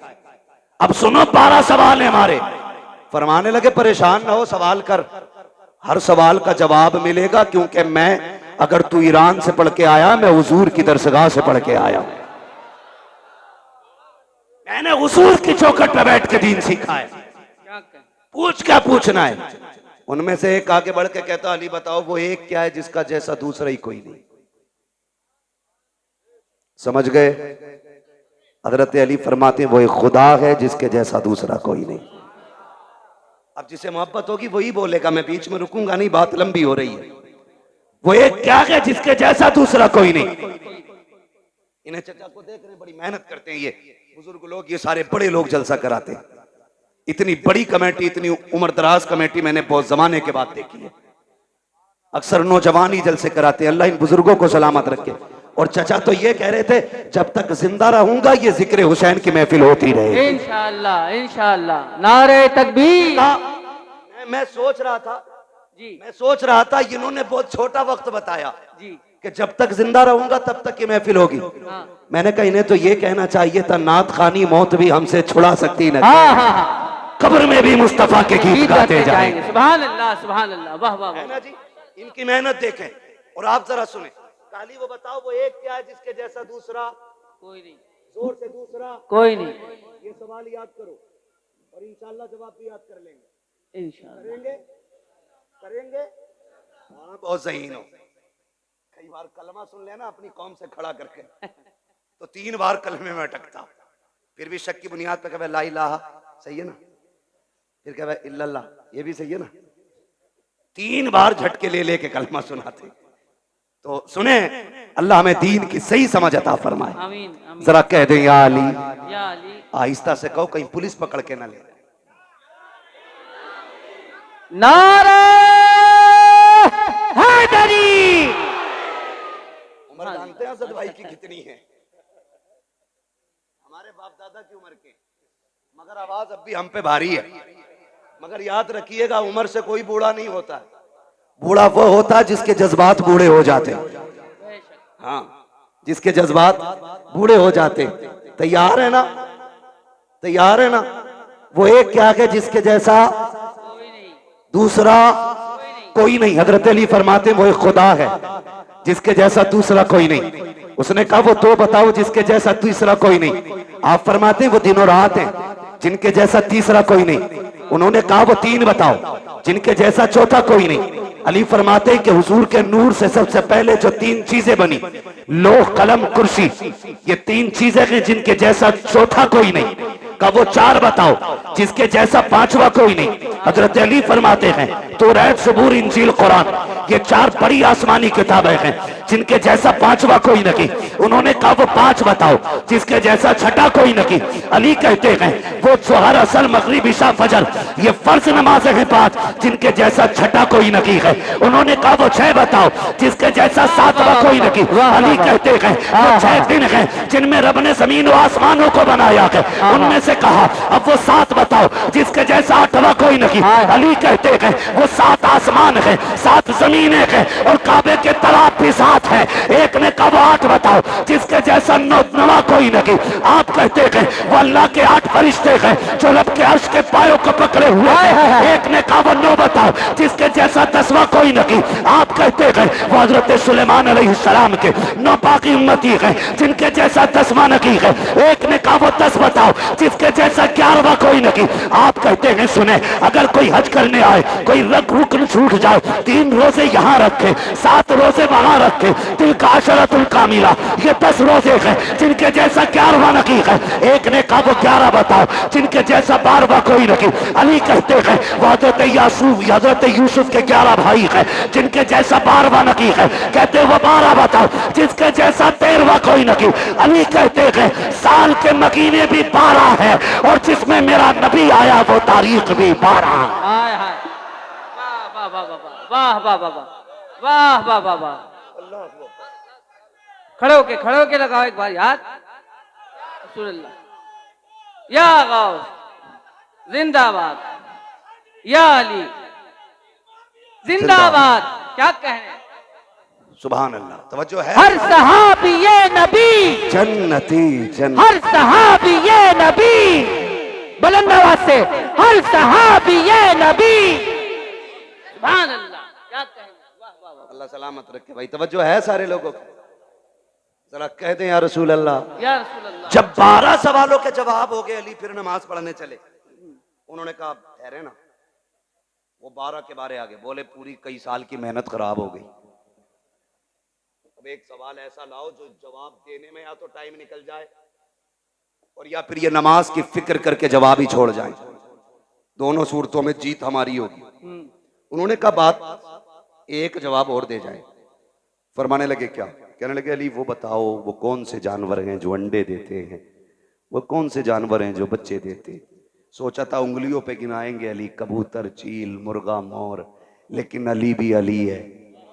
अब सुनो 12 सवाल है हमारे। फरमाने लगे परेशान ना हो, सवाल कर, हर सवाल का जवाब मिलेगा, क्योंकि मैं, अगर तू ईरान से पढ़ के आया, मैं हुजूर की दरसगाह से पढ़ के आया हूं, मैंने हुजूर की चौखट पर बैठ के दीन सीखा है, पूछ क्या पूछना है। उनमें से एक आगे बढ़ के कहता अली बताओ वो एक क्या है जिसका जैसा दूसरा ही कोई नहीं। समझ गए? हजरत अली फरमाते हैं वो एक खुदा है जिसके जैसा दूसरा कोई नहीं। अब जिसे मोहब्बत होगी वही बोलेगा, मैं बीच में रुकूंगा नहीं, बात लंबी हो रही है। वो एक क्या है जिसके जैसा दूसरा कोई नहीं। इन्हें चचा को देख रहे हैं, बड़ी मेहनत करते हैं ये बुजुर्ग लोग, ये सारे बड़े लोग जलसा कराते हैं। इतनी बड़ी कमेटी, इतनी उम्रदराज कमेटी मैंने बहुत जमाने के बाद देखी है। अक्सर नौजवान ही जलसे कराते हैं। अल्लाह इन बुजुर्गों को सलामत रखे। और चचा तो ये कह रहे थे जब तक जिंदा रहूंगा ये जिक्र हुसैन की महफिल होती रहे, इंशाअल्लाह इंशाअल्लाह। नारे तकबीर। मैं सोच रहा था जी, मैं सोच रहा था इन्होंने बहुत छोटा वक्त बताया जी कि जब तक जिंदा रहूंगा तब तक ये महफिल होगी। हाँ। मैंने कहा इन्हें तो ये कहना चाहिए था नात खानी मौत भी हमसे छुड़ा सकती न, हाँ हाँ हाँ, कब्र में भी मुस्तफा के गीत गाते जाएंगे। सुभान अल्लाह सुभान अल्लाह, वाह वाह है ना जी। इनकी मेहनत देखें और आप जरा सुने। काली वो बताओ वो एक क्या है जिसके जैसा दूसरा कोई नहीं, जोर से दूसरा कोई नहीं। ये सवाल याद करो और इंशाल्लाह जवाब भी याद कर लेंगे। इंशाअल्लाह करेंगे करेंगे। हाँ बहुत ज़हीन हो। कई बार कलमा सुन लेना अपनी कौम से खड़ा करके तो 3 बार कलमे में अटकता, फिर भी शक की बुनियाद पे कहे ला इलाहा, सही है ना, फिर कहे इल्लल्लाह, ये भी सही है ना, 3 बार झटके ले लेके कलमा सुनाते। तो सुने, अल्लाह हमें दीन की सही समझ अता फरमाए। आमीन आमीन। जरा कह दें या अली, या अली। आहिस्ता से कहो कहीं पुलिस पकड़ के ना ले। नारे हैदरी। उम्र जानते हैं असद भाई की कितनी है? हमारे बाप दादा की उम्र के, मगर आवाज अब भी हम पे भारी है। मगर याद रखिएगा उम्र से कोई बूढ़ा नहीं होता। बूढ़ा वो होता है जिसके जज्बात बूढ़े हो जाते। हाँ, जिसके जज्बात बूढ़े हो जाते। तैयार है ना? तैयार है ना? वो एक क्या है जिसके जैसा दूसरा कोई नहीं। हजरत अली फरमाते वो एक खुदा है जिसके जैसा दूसरा कोई नहीं। उसने कहा वो 2 बताओ जिसके जैसा तीसरा कोई नहीं। आप फरमाते हैं वो दिन और रात है जिनके जैसा तीसरा कोई नहीं। उन्होंने कहा वो 3 बताओ जिनके जैसा चौथा कोई नहीं। अली फरमाते हैं कि हुजूर के नूर से सबसे पहले जो 3 चीजें बनी, लोह कलम कुर्सी, ये 3 चीजें हैं जिनके जैसा चौथा कोई नहीं। का वो 4 बताओ जिसके जैसा 5वां कोई नहीं। हजरत अली फरमाते हैं तौरात, ज़बूर, इंजील, कुरान, ये 4 बड़ी आसमानी किताबें हैं जिनके जैसा 5वां कोई नहीं। उन्होंने कहा वो 5 बताओ जिसके जैसा छठा कोई नहीं। अली कहते हैं वो जोहर, असल, मगरिब, इशा, फजर, ये फर्ज नमाजें हैं 5 जिनके जैसा छठा कोई नहीं है। उन्होंने कहा वो 6 बताओ जिसके जैसा 7वां कोई नहीं। अली कहते हैं वो 6 दिन हैं जिनमें रब ने जमीन और आसमानों को बनाया है। उनमें से कहा अब वो 7 बताओ जिसके जैसा 8वां कोई नहीं। अली कहते हैं वो 7 आसमान है, 7 जमीनें हैं और काबे के तालाब भी 7 है। एक ने कहा वो 8 बताओ जिसके जैसा 9वां कोई नहीं। आप कहते हैं वो अल्लाह के 8 फरिश्ते हैं जो रब के अर्श के पायों को पकड़े हुए हैं। एक ने कहा वो 9 बताओ जिसके जैसा 10वां कोई नहीं। आप कहते हैं वो हजरत सुलेमान अलैहिस्सलाम के 9 बाकी उम्मती हैं जिनके जैसा 10वां नहीं है। एक ने कहा वो 10 बताओ जिसके जैसा 11वां कोई नहीं। आप कहते हैं सुने, अगर कोई हज करने आए, कोई रुकन छूट जाए, 3 रोजे यहाँ रखे, 7 रोजे वहां रखे, तिल का अशरतुल कामिला, ये 10 रोजे हैं जिनके जैसा 11वां नहीं है। एक ने कहा वो 11 बताओ जिनके जैसा 12वां कोई नहीं। अली कहते हैं वो हजरत यूसुफ के 11 भाई हैं जिनके जैसा 12वां नहीं है। कहते वो 12 बताओ जिसके जैसा 13वां कोई नहीं। अली कहते हैं साल के महीने भी 12 है और जिसमें मेरा नबी आया वो तारीख भी 12। वाह वाह वाह वाह वाह वाह वाह वाह वाह वाह। खड़े होके लगाओ एक बार याद। या गौस जिंदाबाद, या अली जिंदाबाद। क्या कहें, सुभान अल्लाह। तवज्जो है। हर सहाबी ये नबी, जन्नती जन्नत। हर सहाबी ये नबी, बुलंद आवाज से, हर सहाबी ये नबी। सुभान अल्लाह। क्या कहें, वाह वाह वाह। अल्लाह सलामत रखे भाई। तवज्जो है सारे लोगों को, जरा कह दें या रसूल अल्लाह। या रसूल अल्लाह। जब 12 सवालों के जवाब हो गए, अली फिर नमाज पढ़ने चले। उन्होंने कहा ठहरे ना, वो 12 के बारे आगे बोले पूरी कई साल की मेहनत खराब हो गई, अब एक सवाल ऐसा लाओ जो जवाब देने में या तो टाइम निकल जाए और या फिर ये नमाज की फिक्र करके जवाब ही छोड़ जाए, दोनों सूरतों में जीत हमारी होगी। उन्होंने कहा बात एक जवाब और दे जाए। फरमाने लगे क्या? कहने लगे अली वो बताओ वो कौन से जानवर हैं जो अंडे देते हैं, वो कौन से जानवर हैं जो बच्चे देते हैं। सोचा था उंगलियों पे गिनाएंगे अली, कबूतर, चील, मुर्गा, मोर, लेकिन अली भी अली है।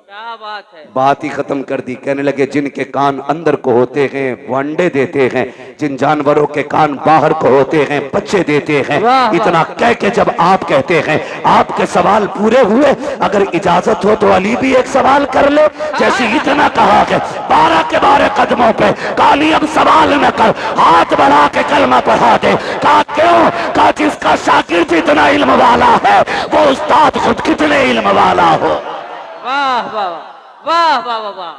क्या बात है। बात ही खत्म कर दी। कहने लगे जिनके कान अंदर को होते हैं वो अंडे देते हैं, जिन जानवरों के कान बाहर को होते हैं बच्चे देते हैं। इतना कह के जब आप कहते हैं आपके सवाल पूरे हुए, अगर इजाजत हो तो अली भी एक सवाल कर ले। जैसे इतना कहा है 12 के 12 कदमों पे काली अब सवाल न कर, हाथ बढ़ा के कलमा पढ़ा दे। कहा क्यों? कहा जिसका शागिर्द इतना इल्म वाला है वो उस्ताद खुद कितने इल्म वाला हो। वाह वाह वाह वाह वाह वाह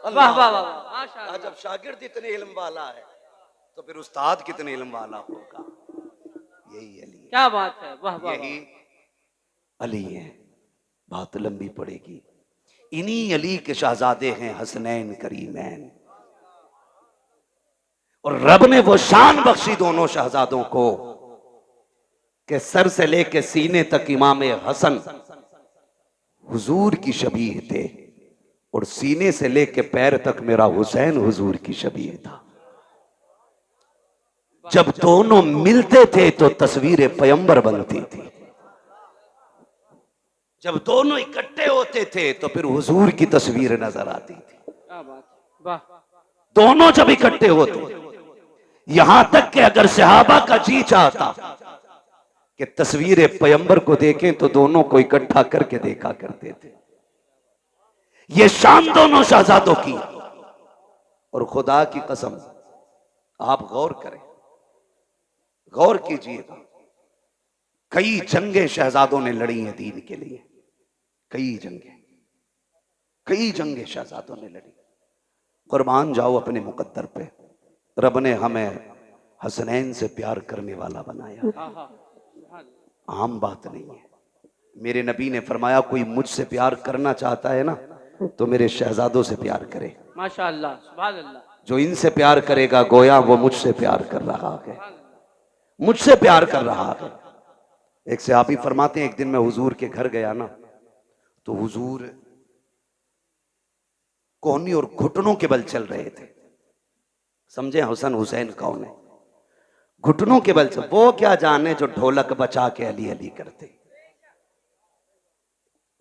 वाह वाह वाह माशाअल्लाह। जब शागिर्द इतने इल्म वाला है तो फिर उस्ताद कितने इल्म वाला होगा। यही अली है। क्या बात है, वाह वाह। यही अली है। बात लंबी पड़ेगी। इन्हीं अली के शहजादे हैं हसनैन करीमैन, और रब ने वो शान बख्शी दोनों शहजादों को कि सर से लेके सीने तक इमाम हसन हुजूर की शबीह थे, और सीने से लेके पैर तक मेरा हुसैन हुजूर की शबीह था। जब दोनों मिलते थे तो तस्वीर पैगंबर बनती थी, जब दोनों इकट्ठे होते थे तो फिर हुजूर की तस्वीर नजर आती थी। क्या बात, वाह। दोनों जब इकट्ठे होते, यहां तक कि अगर सहाबा का जी चाहता कि तस्वीर पैगंबर को देखें तो दोनों को इकट्ठा करके देखा करते थे। ये शान दोनों शहजादों की। और खुदा की कसम आप गौर करें, गौर कीजिएगा, कई जंगें शहजादों ने लड़ी हैं दीन के लिए, कई जंगें शहजादों ने लड़ी। कुर्बान जाओ अपने मुकद्दर पे, रब ने हमें हसनैन से प्यार करने वाला बनाया। आम बात नहीं है। मेरे नबी ने फरमाया कोई मुझसे प्यार करना चाहता है ना तो मेरे शहजादों से प्यार करे। माशाअल्लाह, सुभान अल्लाह। जो इनसे प्यार करेगा गोया वो मुझसे प्यार कर रहा है, मुझसे प्यार कर रहा है। एक सहाबी फरमाते हैं एक दिन मैं हुजूर के घर गया ना तो हुजूर कोहनी और घुटनों के बल चल रहे थे। समझे हसन हुसैन कौन है? घुटनों के बल से। वो क्या जाने जो ढोलक बचा के अली अली करते,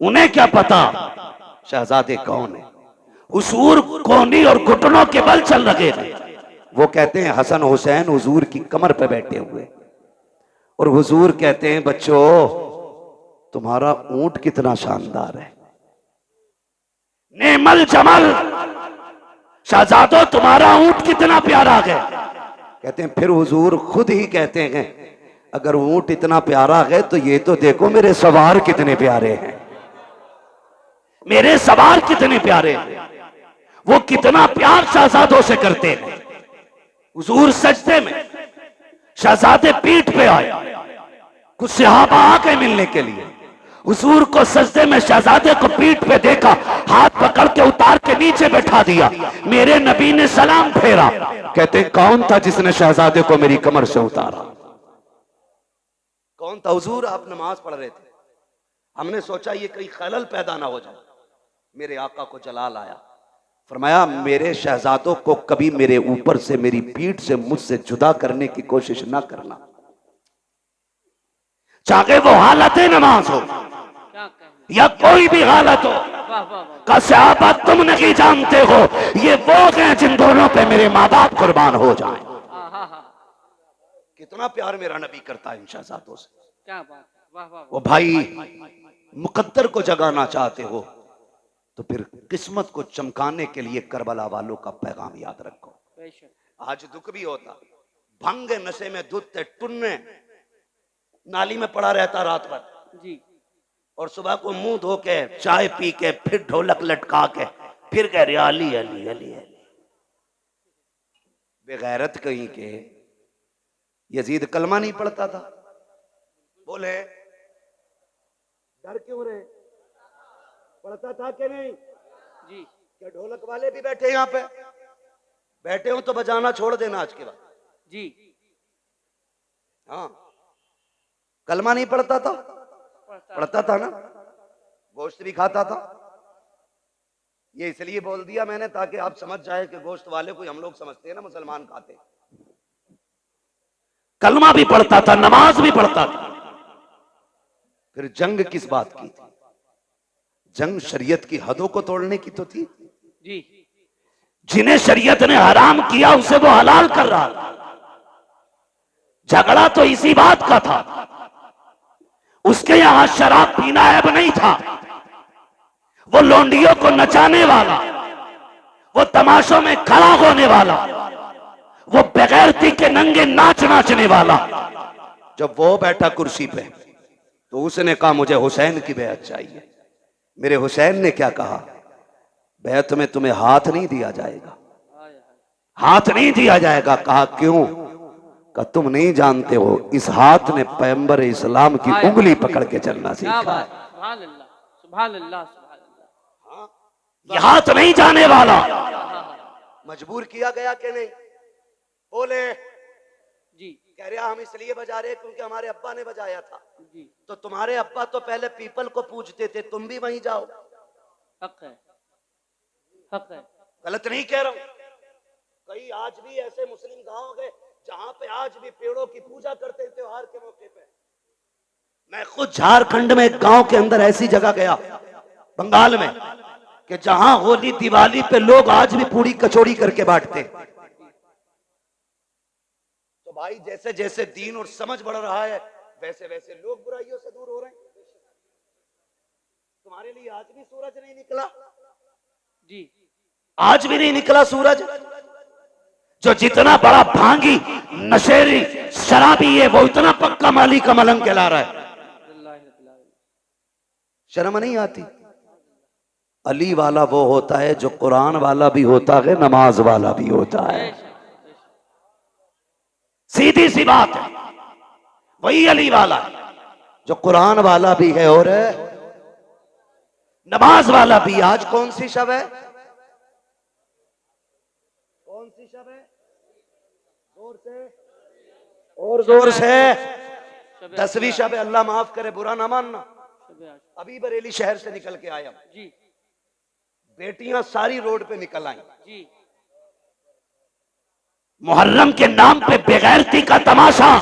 उन्हें क्या पता शहजादे कौन है। हुजूर कोहनी और घुटनों के बल चल रहे थे। वो कहते हैं हसन हुसैन हुजूर की कमर पे बैठे हुए, और हुजूर कहते हैं बच्चों तुम्हारा ऊंट कितना शानदार है, नेमल जमल, शहजादो तुम्हारा ऊंट कितना प्यारा है। कहते हैं फिर हुजूर खुद ही कहते हैं अगर ऊंट इतना प्यारा है तो ये तो देखो मेरे सवार कितने प्यारे हैं, मेरे सवार कितने प्यारे हैं। वो कितना प्यार शहजादों से करते हैं। हुजूर सजदे में, शहजादे पीठ पे आए, कुछ सहाबा आ गए मिलने के लिए। हुजूर को सजदे में शहजादे को पीठ पे देखा, हाथ पकड़ के उतार के नीचे बैठा दिया। मेरे नबी ने सलाम फेरा। कहते हैं कौन था जिसने शहजादे को मेरी कमर से उतारा? कौन था? हुजूर आप नमाज पढ़ रहे थे, हमने सोचा ये कहीं खलल पैदा ना हो जाए। मेरे आका को जलाल आया, फरमाया मेरे शहजादों को कभी मेरे ऊपर से, मेरी पीठ से, मुझसे जुदा करने की कोशिश ना करना, चाहे वो हालत नमाज हो या कोई भी हालत हो। का सहाबा तुम नहीं जानते हो ये वो हैं जिन दोनों पे मेरे माँ बाप कुर्बान हो जाएं। इतना प्यार मेरा नबी करता है इन शहजादों से। क्या बात, वाह वाह वो भाई मुकद्दर को जगाना चाहते हो तो फिर किस्मत को चमकाने के लिए करबला वालों का पैगाम याद रखो। बेशक। आज दुख भी होता, भंग नशे में धुत टुन्ने नाली में पड़ा रहता रात भर जी। और सुबह को मुंह धो के चाय पी के फिर ढोलक लटका के फिर कह रहे अली अली अली अली। बेगैरत कहीं के यजीद कलमा नहीं पढ़ता था, बोले डर क्यों रहे, पढ़ता था कि नहीं? जी। क्या ढोलक वाले भी बैठे यहाँ पे? बैठे हो तो बजाना छोड़ देना आज के बाद। जी। हाँ, कलमा नहीं पढ़ता था? पढ़ता था ना, गोश्त भी खाता था। ये इसलिए बोल दिया मैंने ताकि आप समझ जाए कि गोश्त वाले को हम लोग समझते हैं ना मुसलमान खाते। कलमा भी पढ़ता था, नमाज भी पढ़ता था। फिर जंग किस बात की थी? जंग शरीयत की हदों को तोड़ने की तो थी। जी। जिन्हें शरीयत ने हराम किया उसे वो हलाल कर रहा था। झगड़ा तो इसी बात का था। उसके यहां शराब पीना ऐब नहीं था। वो लोंडियों को नचाने वाला, वो तमाशों में खड़ा होने वाला, वो बेगैरती के नंगे नाच नाचने वाला, जब वो बैठा कुर्सी पे तो उसने कहा मुझे हुसैन की बेअत चाहिए। मेरे हुसैन ने क्या कहा? बेअत में तुम्हें हाथ नहीं दिया जाएगा, हाथ नहीं दिया जाएगा। कहा क्यों? का तुम नहीं जानते हो इस हाथ ने पैगंबर इस्लाम की उंगली पकड़ के चलना सीखा। सुभान अल्लाह, सुभान अल्लाह, सुभान अल्लाह। ये हाथ नहीं जाने वाला। मजबूर किया गया कि नहीं? बोले जी। कह रहा हम इसलिए बजा रहे क्योंकि हमारे अब्बा ने बजाया था। जी। तो तुम्हारे अब्बा तो पहले पीपल को पूजते थे, तुम भी वहीं जाओ। हक है, हक है। गलत नहीं कह रहा हूं। कई आज भी ऐसे मुस्लिम गांव गए जहां पे आज भी पेड़ों की पूजा करते हैं त्योहार के मौके पे। मैं खुद झारखंड में एक गांव के अंदर ऐसी जगह गया बंगाल में कि जहां होली दिवाली पे लोग आज भी पूरी कचौड़ी करके बांटते। तो भाई जैसे जैसे दीन और समझ बढ़ रहा है वैसे वैसे लोग बुराइयों से दूर हो रहे हैं। तुम्हारे लिए आज भी सूरज नहीं निकला? जी। आज भी नहीं निकला सूरज। जो जितना बड़ा भांगी नशेरी शराबी है वो इतना पक्का माली का मलंग कहला रहा है। शर्म नहीं आती? अली वाला वो होता है जो कुरान वाला भी होता है, नमाज वाला भी होता है। सीधी सी बात है, वही अली वाला है जो कुरान वाला भी है और नमाज वाला भी। आज कौन सी शब है? कौन सी शब है? जोर से और जोर से। 10वीं शब है। अल्लाह माफ करे, बुरा ना मानना। अभी बरेली शहर से निकल के आया जी। बेटियां सारी रोड पे निकल आई जी। मुहर्रम के नाम पे बेगैरती का तमाशा।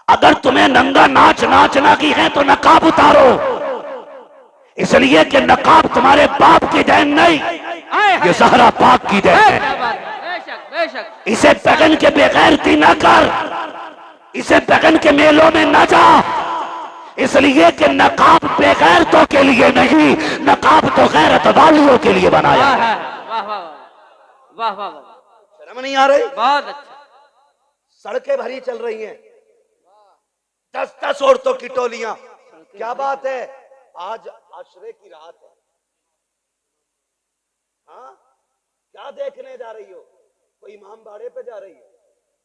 अगर तुम्हें नंगा नाच नाचना की है तो नकाब उतारो, इसलिए कि नकाब तुम्हारे बाप की देन नहीं, ये ज़हरा पाक की देन है। बेशक, बेशक। इसे पगन के बेगैरती न कर, इसे पगन के मेलों में न जा, इसलिए कि नकाब बेगैरतों के लिए नहीं, नकाब तो गैरत वालियों के लिए बनाया है। वाह वाह वाह वाह वाह। शर्म नहीं आ रही? बहुत अच्छा। सड़कें भरी चल रही हैं, 10-10 औरतों की टोलियां। क्या बात है? आज आशरे की रात है। हाँ, क्या देखने जा रही हो? कोई इमाम बाड़े पे जा रही है,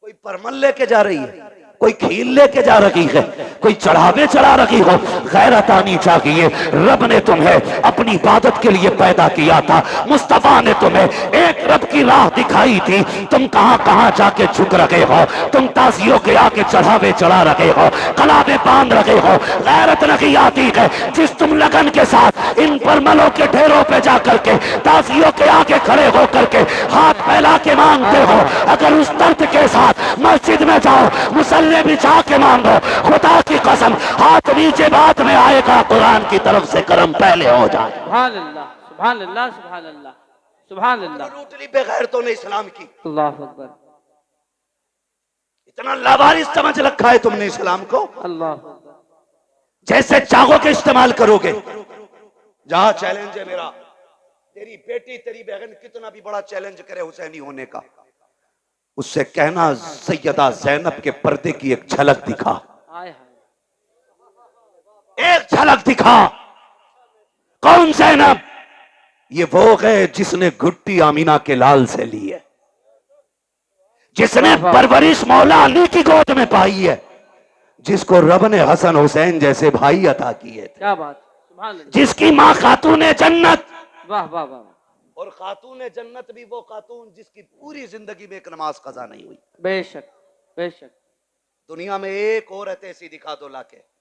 कोई परमल लेके जा रही है, कोई खील लेके जा रही है, कोई चढ़ावे चढ़ा रही हो। गैरत आनी चाहिए। रब ने तुम्हें अपनी इबादत के लिए पैदा किया था। मुस्तफा ने तुम्हें एक रब की राह दिखाई थी। तुम कहां कहां जाके झुक रहे हो, तुम ताजियों के आके चढ़ावे चढ़ा रहे हो, कलावे बांध रहे हो। गैरत नहीं आती है जिस तुम लगन के साथ इन परमलों के ढेरों पे जा करके ताजियों के आगे खड़े हो करके हाथ फैला के मांगते हो। अगर उस दर्द के साथ मस्जिद में जाओ, मुसल्ले बिछा के मांगो, खुदा की कसम हाथ नीचे बाद में आएगा, कुरान की तरफ से करम पहले हो जाए। सुभान अल्लाह, सुभान अल्लाह, सुभान अल्लाह, सुभान अल्लाह। रूटली बेगैरतों ने इस्लाम की। अल्लाह अकबर। इतना लावारिस समझ रखा है तुमने इस्लाम को, अल्लाह जैसे चाहोगे इस्तेमाल करोगे। जहां चैलेंज है मेरा, तेरी बेटी तेरी बहन कितना भी बड़ा चैलेंज करे हुसैनी होने का, उससे कहना सैयदा जैनब के पर्दे की एक झलक दिखा, हाय हाय एक झलक दिखा। कौन जैनब? ये वो है जिसने घुट्टी आमीना के लाल से ली है, जिसने परवरिश मौला अली की गोद में पाई है, जिसको रब ने हसन हुसैन जैसे भाई अता किए थे, क्या बात, सुभान अल्लाह, जिसकी मां खातून जन्नत। वाह वाह वाह, और खातून जन्नत भी वो खातून जिसकी पूरी जिंदगी में एक नमाज कजा नहीं हुई। बेशक बेशक। दुनिया में एक औरत ऐसी दिखा दो लाके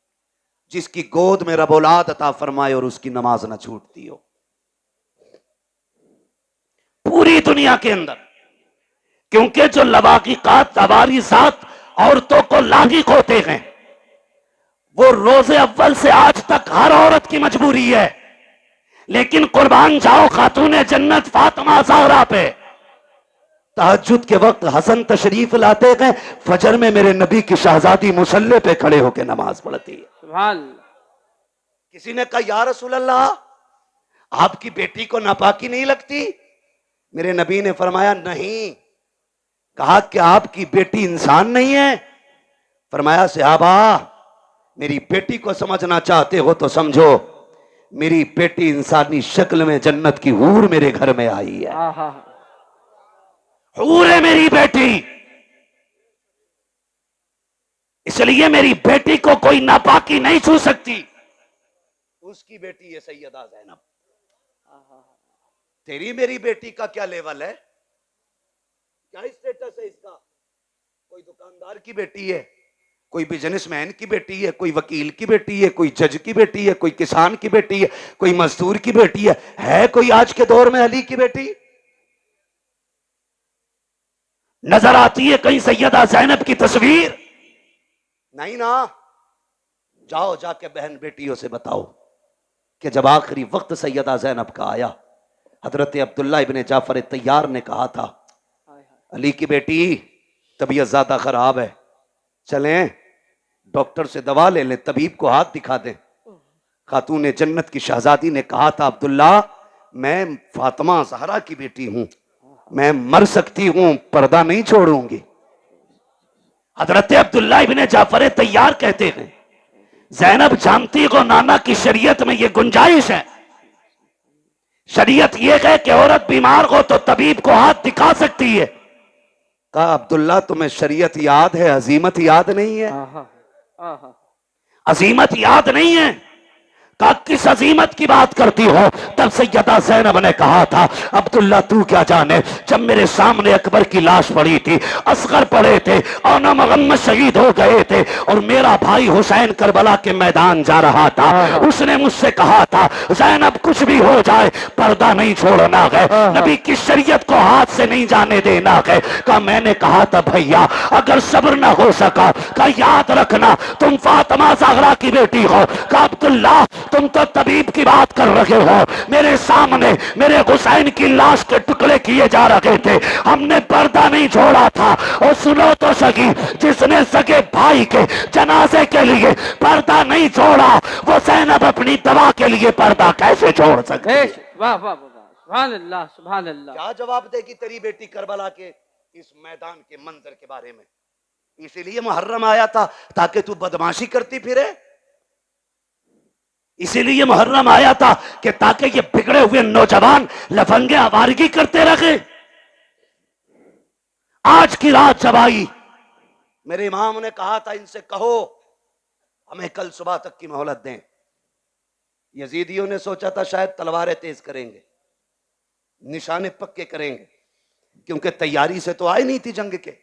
जिसकी गोद में रब औलाद अता फरमाए और उसकी नमाज न छूटती हो, पूरी दुनिया के अंदर। क्योंकि जो लवाकिकात तवारीसात औरतों को लागिक होते हैं, वो रोजे अव्वल से आज तक हर औरत की मजबूरी है। लेकिन कुर्बान जाओ खातून जन्नत फातिमा ज़हरा पे, तहज्जुद के वक्त हसन तशरीफ लाते हैं, फजर में मेरे नबी की शहजादी मुसल्ले पे खड़े होकर नमाज पढ़ती है। सुभान। किसी ने कहा या रसूल अल्लाह, आपकी बेटी को नापाकी नहीं लगती? मेरे नबी ने फरमाया नहीं। कहा कि आपकी बेटी इंसान नहीं है? फरमाया सहाबा, मेरी बेटी को समझना चाहते हो तो समझो, मेरी बेटी इंसानी शक्ल में जन्नत की हूर मेरे घर में आई है। हूर है मेरी बेटी, इसलिए मेरी बेटी को कोई नापाकी नहीं छू सकती। उसकी बेटी है सैयदा ज़ैनब। तेरी मेरी बेटी का क्या लेवल है, क्या स्टेटस है इसका? कोई दुकानदार की बेटी है, कोई बिजनेसमैन की बेटी है, कोई वकील की बेटी है, कोई जज की बेटी है, कोई किसान की बेटी है, कोई मजदूर की बेटी है कोई आज के दौर में अली की बेटी? नजर आती है कहीं सैयदा ज़ैनब की तस्वीर? नहीं ना। जाओ जाके बहन बेटियों से बताओ कि जब आखिरी वक्त सैयदा ज़ैनब का आया, हजरत अब्दुल्ला इब्ने जाफर तैयार ने कहा था, अली की बेटी तबीयत ज्यादा खराब है, चलें डॉक्टर से दवा ले लें, तबीब को हाथ दिखा दें। खातून जन्नत की शहजादी ने कहा था, अब्दुल्ला मैं फातिमा ज़हरा की बेटी हूं, मैं मर सकती हूं, पर्दा नहीं छोड़ूंगी। हजरत अब्दुल्ला इब्ने जाफर तैयार कहते हैं, ज़ैनब जानती हो नाना की शरीयत में यह गुंजाइश है, शरीयत यह है कि औरत बीमार हो तो तबीब को हाथ दिखा सकती है। कहा अब्दुल्ला तुम्हें शरीयत याद है, अजीमत याद नहीं है? अजीमत याद नहीं है? कहा किस अजीमत की बात करती हो? तब सैयदा ज़ैनब ने कहा था, अब्दुल्ला तू क्या जाने, जब मेरे सामने अकबर की लाश पड़ी थी, असगर पड़े थे और न मोहम्मद शहीद हो गए थे और मेरा भाई हुसैन करबला के मैदान जा रहा था, उसने मुझसे कहा था ज़ैनब कुछ भी हो जाए पर्दा नहीं छोड़ना है, नबी की शरीयत को हाथ से नहीं जाने देना है। कहा मैंने कहा था भैया अगर सब्र न हो सका, कहा याद रखना तुम फातिमा ज़हरा की बेटी हो। कहा अब्दुल्ला तुम तो तबीब की बात कर रहे हो, मेरे सामने मेरे हुसैन की लाश के टुकड़े किए जा रहे थे, हमने पर्दा नहीं छोड़ा था। और सुनो तो सही, जिसने सगे भाई के जनाजे के लिए पर्दा नहीं छोड़ा, वो ज़ैनब अपनी दवा के लिए पर्दा कैसे छोड़ सकती? वाह वाह वाह, सुभान अल्लाह सुभान अल्लाह। क्या जवाब देगी तेरी बेटी करबला के इस मैदान के मंजर के बारे में? इसीलिए मुहर्रम आया था ताकि तू बदमाशी करती फिरे, इसीलिए मुहर्रम आया था कि ताकि ये बिगड़े हुए नौजवान लफंगे आवारगी करते रहे। आज की रात जब आई, मेरे इमाम ने कहा था इनसे कहो हमें कल सुबह तक की मोहलत दें। यजीदियों ने सोचा था शायद तलवारें तेज करेंगे, निशाने पक्के करेंगे, क्योंकि तैयारी से तो आई नहीं थी जंग के।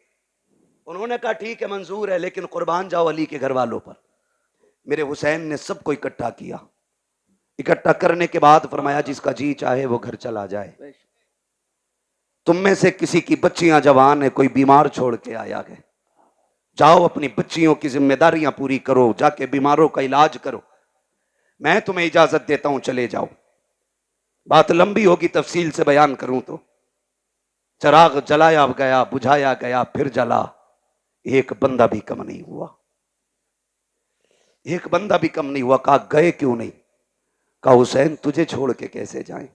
उन्होंने कहा ठीक है मंजूर है, लेकिन कुर्बान जाओ अली के घर वालों पर। मेरे हुसैन ने सबको इकट्ठा किया, इकट्ठा करने के बाद फरमाया जिसका जी चाहे वो घर चला जाए। तुम में से किसी की बच्चियां जवान है, कोई बीमार छोड़ के आया है, जाओ अपनी बच्चियों की जिम्मेदारियां पूरी करो, जाके बीमारों का इलाज करो, मैं तुम्हें इजाजत देता हूं चले जाओ। बात लंबी होगी, तफसील से बयान करूं तो। चराग जलाया गया, बुझाया गया, फिर जला, एक बंदा भी कम नहीं हुआ, एक बंदा भी कम नहीं हुआ। कहा गए क्यों नहीं? कहा हुसैन तुझे छोड़ के कैसे जाएं?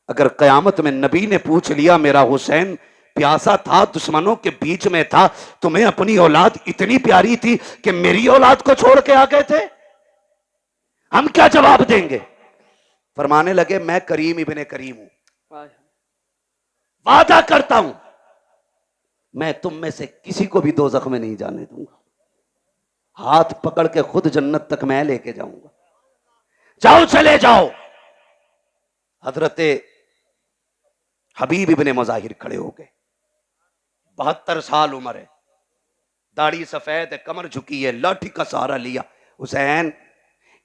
अगर कयामत में नबी ने पूछ लिया मेरा हुसैन प्यासा था, दुश्मनों के बीच में था, तुम्हें अपनी औलाद इतनी प्यारी थी कि मेरी औलाद को छोड़ के आ गए थे, हम क्या जवाब देंगे? फरमाने लगे मैं करीम इब्ने करीम हूं, वादा करता हूं मैं तुम में से किसी को भी दोज़ख में नहीं जाने दूंगा, हाथ पकड़ के खुद जन्नत तक मैं लेके जाऊंगा, जाओ चले जाओ। हजरते हबीब इब्ने मुजाहिर खड़े हो गए, 72 साल उम्र है, दाढ़ी सफेद है, कमर झुकी है, लाठी का सहारा लिया। हुसैन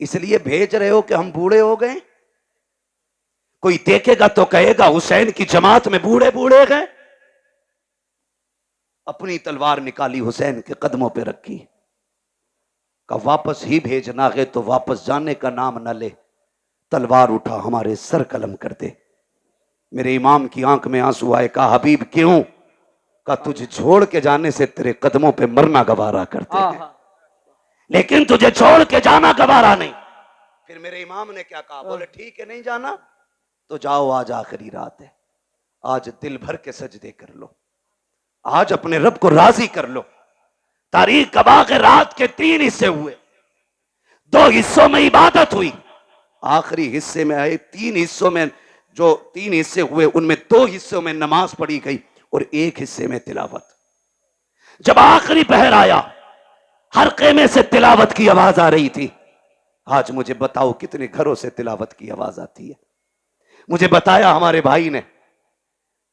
इसलिए भेज रहे हो कि हम बूढ़े हो गए? कोई देखेगा तो कहेगा हुसैन की जमात में बूढ़े बूढ़े गए। अपनी तलवार निकाली, हुसैन के कदमों पे रखी, का वापस ही भेजना है तो वापस जाने का नाम न ले, तलवार उठा हमारे सर कलम कर दे। मेरे इमाम की आंख में आंसू आए। कहा हबीब क्यों? का तुझे छोड़ के जाने से तेरे कदमों पे मरना गवारा करते हैं, लेकिन तुझे छोड़ के जाना गवारा नहीं। फिर मेरे इमाम ने क्या कहा? बोले ठीक है नहीं जाना तो जाओ, आज आखिरी रात है, आज दिल भर के सजदे कर लो, आज अपने रब को राजी कर लो। तारीख कबा के रात के 3 हिस्से हुए, 2 हिस्सों में इबादत हुई, आखिरी हिस्से में आए 3 हिस्सों में, जो 3 हिस्से हुए उनमें 2 हिस्सों में नमाज पढ़ी गई और 1 हिस्से में तिलावत। जब आखिरी पहर आया, हर खेमे से तिलावत की आवाज आ रही थी। आज मुझे बताओ कितने घरों से तिलावत की आवाज आती है? मुझे बताया हमारे भाई ने,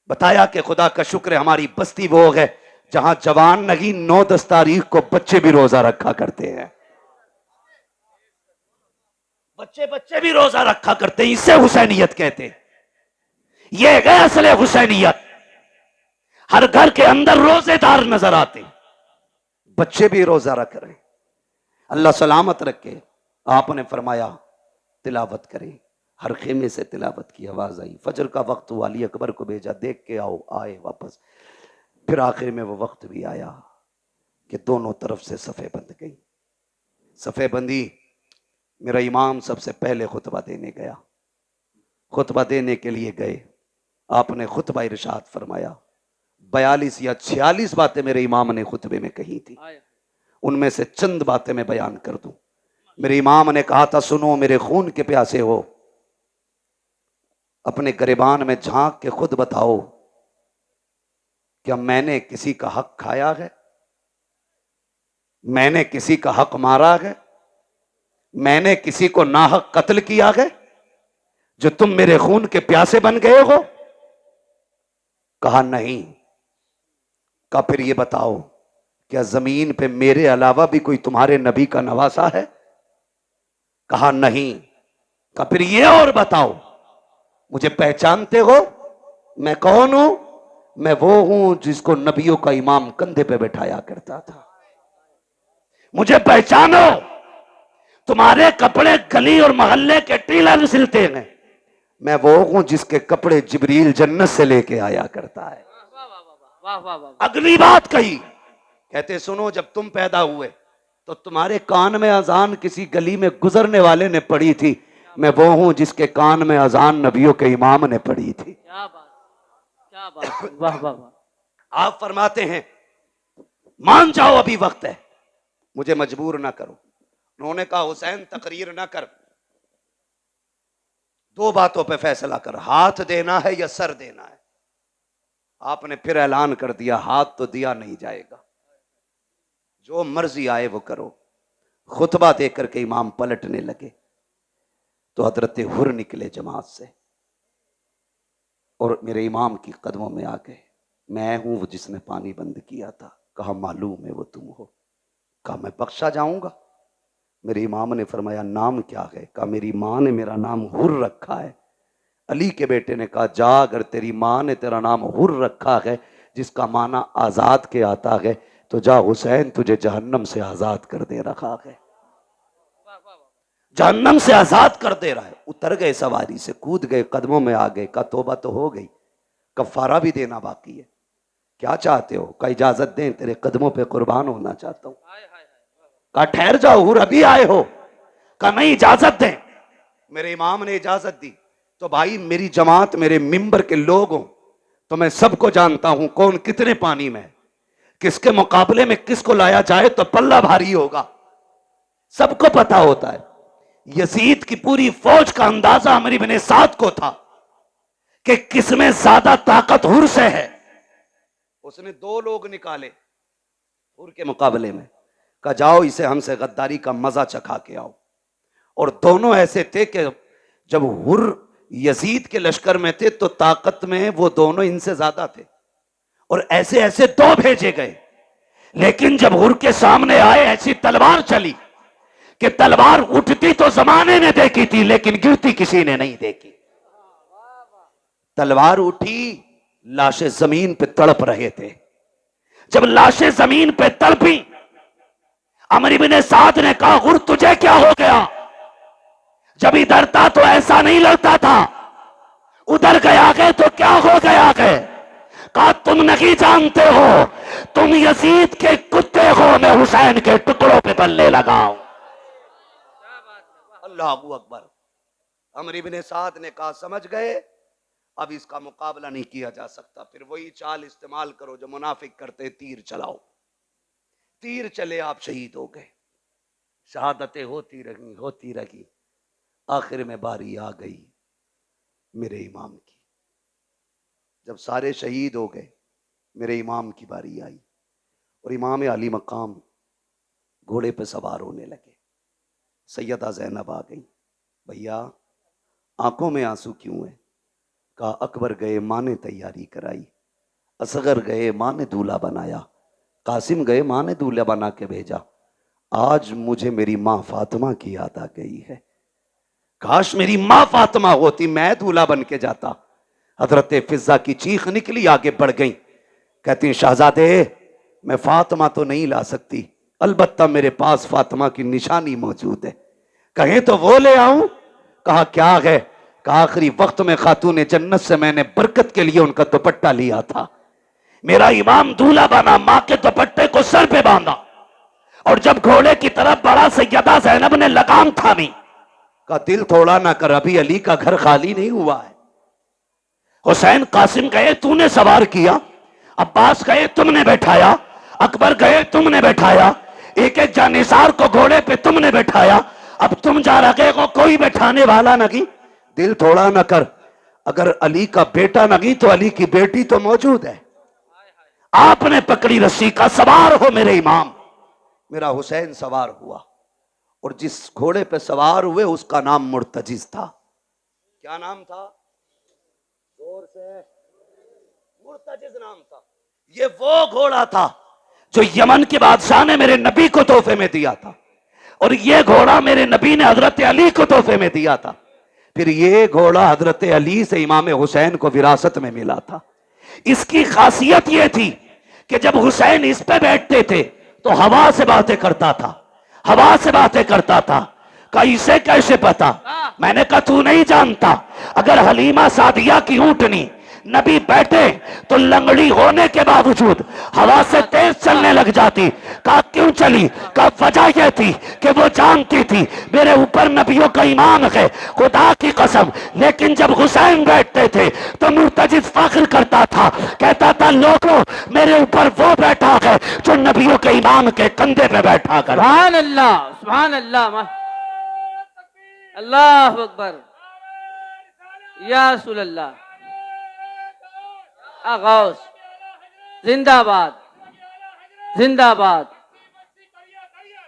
बताया कि खुदा का शुक्र है हमारी बस्ती वो है जहां जवान नहीं 9-10 तारीख को बच्चे भी रोजा रखा करते हैं, बच्चे भी रोजा रखा करते हैं। इसे हुसैनियत कहते हैं, ये है असले हुसैनियत। हर घर के अंदर रोजेदार नजर आते, बच्चे भी रोजा रख रहे। अल्लाह सलामत रखे। आपने फरमाया तिलावत करें, हर खेमे से तिलावत की आवाज आई। फजर का वक्त हुआ, अली अकबर को भेजा, देख के आओ, आए वापस। फिर आखिर में वो वक्त भी आया कि दोनों तरफ से सफ़े बंध गई। सफ़े बंदी, मेरा इमाम सबसे पहले खुतबा देने गया। खुतबा देने के लिए गए, आपने खुतबा इरशाद फरमाया। 42 या 46 बातें मेरे इमाम ने खुतबे में कही थी, उनमें से चंद बातें मैं बयान कर दूं। मेरे इमाम ने कहा था, सुनो मेरे खून के प्यासे हो, अपने गिरबान में झांक के खुद बताओ, क्या मैंने किसी का हक खाया है? मैंने किसी का हक मारा है? मैंने किसी को नाहक कत्ल किया है जो तुम मेरे खून के प्यासे बन गए हो? कहा नहीं। कहा फिर ये बताओ, क्या जमीन पे मेरे अलावा भी कोई तुम्हारे नबी का नवासा है? कहा नहीं। कहा फिर ये और बताओ, मुझे पहचानते हो? मैं कौन हूं? मैं वो हूं जिसको नबियों का इमाम कंधे पे बैठाया करता था। मुझे पहचानो। तुम्हारे कपड़े गली और मोहल्ले के टीलर सिलते हैं, मैं वो हूं जिसके कपड़े जिब्रील जन्नत से लेके आया करता है। अगली बात कही, कहते सुनो, जब तुम पैदा हुए तो तुम्हारे कान में अजान किसी गली में गुजरने वाले ने पढ़ी थी, मैं वो हूं जिसके कान में अजान नबियों के इमाम ने पढ़ी थी। क्या बात, क्या बात, वाह वाह वाह। आप फरमाते हैं मान जाओ अभी वक्त है, मुझे मजबूर ना करो। उन्होंने कहा हुसैन तकरीर ना कर, 2 बातों पे फैसला कर, हाथ देना है या सर देना है। आपने फिर ऐलान कर दिया, हाथ तो दिया नहीं जाएगा, जो मर्जी आए वो करो। खुतबा देकर के इमाम पलटने लगे तो हजरत हुर निकले जमात से और मेरे इमाम की कदमों में आ गए। मैं हूं वो जिसने पानी बंद किया था। कहा मालूम है वो तुम हो। कहा मैं बख्शा जाऊंगा? मेरे इमाम ने फरमाया नाम क्या है? कहा मेरी माँ ने मेरा नाम हुर रखा है। अली के बेटे ने कहा जा, अगर तेरी माँ ने तेरा नाम हुर रखा है जिसका माना आजाद के आता है, तो जा हुसैन तुझे जहन्नम से आजाद कर दे रखा है, जहन्नम से आजाद कर दे रहा है। उतर गए सवारी से, कूद गए, कदमों में आ गए। का तौबा तो हो गई, कफारा भी देना बाकी है। क्या चाहते हो? का इजाजत दें, तेरे कदमों पे कुर्बान होना चाहता हूं। का ठहर जाओ, हुर अभी आए हो? का नहीं, इजाजत दें। मेरे इमाम ने इजाजत दी। तो भाई मेरी जमात, मेरे मिंबर के लोग हों तो मैं सबको जानता हूं कौन कितने पानी में है, किसके मुकाबले में किसको लाया जाए तो पल्ला भारी होगा, सबको पता होता है। यजीद की पूरी फौज का अंदाजा अमर इब्ने साद को था कि किसमें ज्यादा ताकत हुर से है। उसने 2 लोग निकाले हुर के मुकाबले में, कहा जाओ इसे हमसे गद्दारी का मजा चखा के आओ। और दोनों ऐसे थे कि जब हुर यजीद के लश्कर में थे तो ताकत में वो दोनों इनसे ज्यादा थे, और ऐसे ऐसे 2 भेजे गए। लेकिन जब हुर के सामने आए, ऐसी तलवार चली कि तलवार उठती तो जमाने ने देखी थी लेकिन गिरती किसी ने नहीं देखी। तलवार उठी, लाशें जमीन पे तड़प रहे थे। जब लाशें जमीन पे तड़पी, अमर इब्ने साद ने कहा हुर तुझे क्या हो गया? जब इधर था तो ऐसा नहीं लगता था, उधर गया गए तो क्या हो गया गए? कहा तुम नहीं जानते हो, तुम यजीद के कुत्ते हो, मैं हुसैन के टुकड़ों पे बल्ले लगाऊं। अल्लाह अकबर। अमर इब्ने साद ने कहा समझ गए, अब इसका मुकाबला नहीं किया जा सकता। फिर वही चाल इस्तेमाल करो जो मुनाफिक करते, तीर चलाओ। तीर चले, आप शहीद हो गए। शहादतें होती रही। आखिर में बारी आ गई मेरे इमाम की। जब सारे शहीद हो गए, मेरे इमाम की बारी आई और इमाम अली मकाम घोड़े पे सवार होने लगे। सैयदा ज़ैनब आ गई। भैया आंखों में आंसू क्यों है? कहा अकबर गए, माँ ने तैयारी कराई। असगर गए, माँ ने दूल्हा बनाया। कासिम गए, माँ ने दूल्हा बना के भेजा। आज मुझे मेरी माँ फातिमा की याद आ गई है। काश मेरी माँ फातिमा होती, मैं दूल्हा बन के जाता। हजरत फिजा की चीख निकली, आगे बढ़ गई। कहती शहजादे मैं फातिमा तो नहीं ला सकती, अलबत्ता मेरे पास फातिमा की निशानी मौजूद है, कहे तो वो ले आऊं। कहा क्या है? कहा आखिरी वक्त में खातून जन्नत से मैंने बरकत के लिए उनका दुपट्टा लिया था। मेरा इमाम दूल्हा बना, माँ के दुपट्टे को सर पे बांधा और जब घोड़े की तरफ बढ़ा, सैयदा ज़ैनब ने लगाम थामी। का दिल थोड़ा ना कर, अभी अली का घर खाली नहीं हुआ है। हुसैन कासिम गए, तूने सवार किया। अब्बास गए, तुमने बैठाया। अकबर गए, तुमने बैठाया। एक एक जानिसार को घोड़े पे तुमने बैठाया। अब तुम जा रहे हो, कोई बैठाने वाला नहीं। दिल थोड़ा ना कर, अगर अली का बेटा नहीं तो अली की बेटी तो मौजूद है। आपने पकड़ी रस्सी का सवार हो मेरे इमाम। मेरा हुसैन सवार हुआ और जिस घोड़े पे सवार हुए उसका नाम मुर्तजिज था। क्या नाम था? जोर से। मुर्तजिज नाम था। ये वो घोड़ा था जो यमन के बादशाह ने मेरे नबी को तोहफे में दिया था, और ये घोड़ा मेरे नबी ने हजरत अली को तोहफे में दिया था। फिर ये घोड़ा हजरत अली से इमाम हुसैन को विरासत में मिला था। इसकी खासियत यह थी कि जब हुसैन इस पे बैठते थे तो हवा से बातें करता था, हवा से बातें करता था। का इसे कैसे पता? मैंने कहा तू नहीं जानता, अगर हलीमा सादिया की ऊंटनी नबी बैठे तो लंगड़ी होने के बावजूद हवा से तेज चलने लग जाती। कहा क्यों चली? कहा वजह यह थी कि वो जानती थी मेरे ऊपर नबियों का ईमान है, खुदा की कसम। लेकिन जब हुसैन बैठते थे तो मुर्तजिज फख्र करता था, कहता था लोगों मेरे ऊपर वो बैठा है जो नबियों के ईमान के कंधे पे बैठा कर। सुभान अल्लाह, सुभान अल्लाह, अल्लाह अकबर, या रसूल अल्लाह। गौस जिंदाबाद, जिंदाबाद।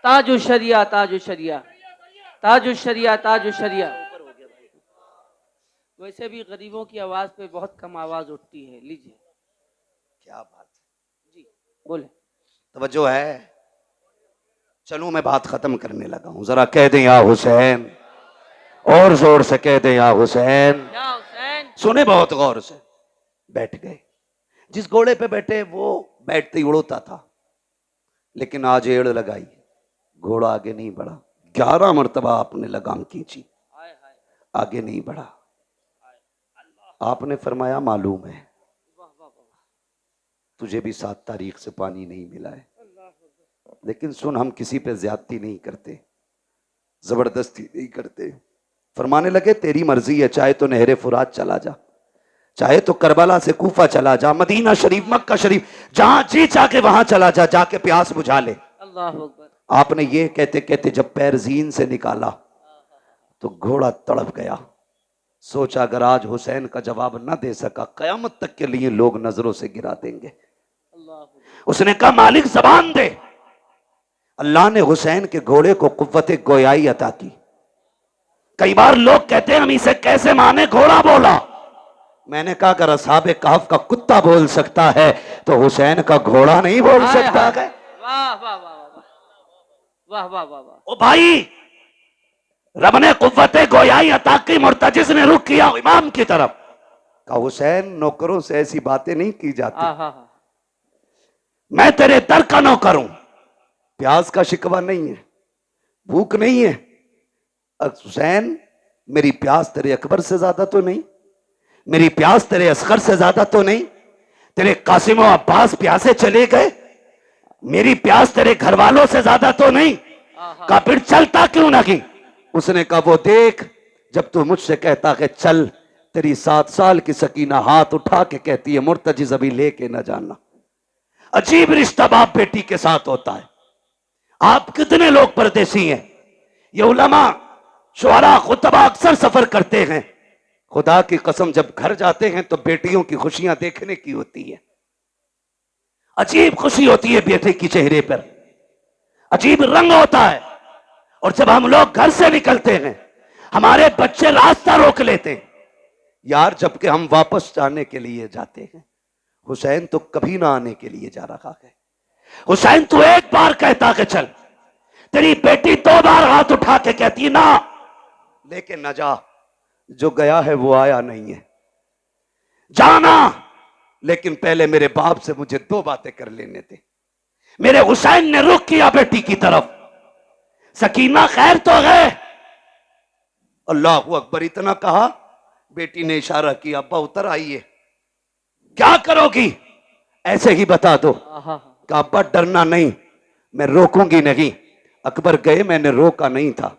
ताजु शरिया, ताजु शरिया, ताजु शरिया, ताजु शरिया। वैसे भी गरीबों की आवाज पे बहुत कम आवाज उठती है। लीजिए। क्या बात है जी, बोले। तवज्जो है। चलूं मैं बात खत्म करने लगा हूं, जरा कह दें या हुसैन, और जोर से कह दें या हुसैन। या हुसैन। सुने बहुत गौर से। बैठ गए। जिस घोड़े पे बैठे वो बैठते ही उड़ता था, लेकिन आज एड़ लगाई, घोड़ा आगे नहीं बढ़ा। 11 मरतबा आपने लगाम खींची, आगे नहीं बढ़ा। आपने फरमाया मालूम है तुझे भी 7 तारीख से पानी नहीं मिला है, लेकिन सुन, हम किसी पे ज्यादती नहीं करते, जबरदस्ती नहीं करते। फरमाने लगे तेरी मर्जी है, चाहे तो नहरे फुरात चला जा, चाहे तो करबला से कूफा चला जा, मदीना शरीफ, मक्का शरीफ, जहां जी चाहे वहां चला जा, जाके प्यास बुझा ले। अल्लाह अकबर। आपने ये कहते कहते जब पैर जीन से निकाला तो घोड़ा तड़प गया। सोचा अगर आज हुसैन का जवाब न दे सका, कयामत तक के लिए लोग नजरों से गिरा देंगे। उसने कहा मालिक जबान दे। अल्लाह ने हुसैन के घोड़े को कुव्वत गोयाई अता की। कई बार लोग कहते हैं हम इसे कैसे माने, घोड़ा बोला। मैंने कहा अगर असहाबे कहफ का कुत्ता बोल सकता है तो हुसैन का घोड़ा नहीं बोल सकता है। वाह वाह वाह वाह वाह वाह वाह। ओ भाई, रब ने कुव्वत गोयाई अता की, मुर्तजिज ने रुख किया इमाम की तरफ। कहा हुसैन नौकरों से ऐसी बातें नहीं की जाती, मैं तेरे दर का नौकर हूं। प्यास का शिकवा नहीं है, भूख नहीं है। हुसैन मेरी प्यास तेरे अकबर से ज्यादा तो नहीं, मेरी प्यास तेरे असगर से ज्यादा तो नहीं, तेरे कासिम और अब्बास प्यासे चले गए, मेरी प्यास तेरे घर वालों से ज्यादा तो नहीं। कहा फिर चलता क्यों नहीं? उसने कहा वो देख, जब तू मुझसे कहता कि चल, तेरी 7 साल की सकीना हाथ उठा के कहती है मुर्तजिज अभी लेके ना जाना। अजीब रिश्ता बाप बेटी के साथ होता है। आप कितने लोग परदेसी हैं, ये उलमा शुअरा खुतबा अक्सर सफर करते हैं, खुदा की कसम जब घर जाते हैं तो बेटियों की खुशियां देखने की होती है। अजीब खुशी होती है बेटे की चेहरे पर, अजीब रंग होता है। और जब हम लोग घर से निकलते हैं हमारे बच्चे रास्ता रोक लेते हैं यार, जबकि हम वापस जाने के लिए जाते हैं। हुसैन तो कभी ना आने के लिए जा रहा है। हुसैन तू एक बार कहता कि चल, तेरी बेटी 2 बार हाथ उठा के कहती ना, लेकिन न जा। जो गया है वो आया नहीं है, जाना, लेकिन पहले मेरे बाप से मुझे 2 बातें कर लेने थे। मेरे हुसैन ने रुख किया बेटी की तरफ, सकीना खैर तो है, अल्लाह अकबर इतना कहा, बेटी ने इशारा किया अब्बा उतर आइए। क्या करोगी? ऐसे ही बता दो। कहा अब्बा डरना नहीं, मैं रोकूंगी नहीं। अकबर गए मैंने रोका नहीं था,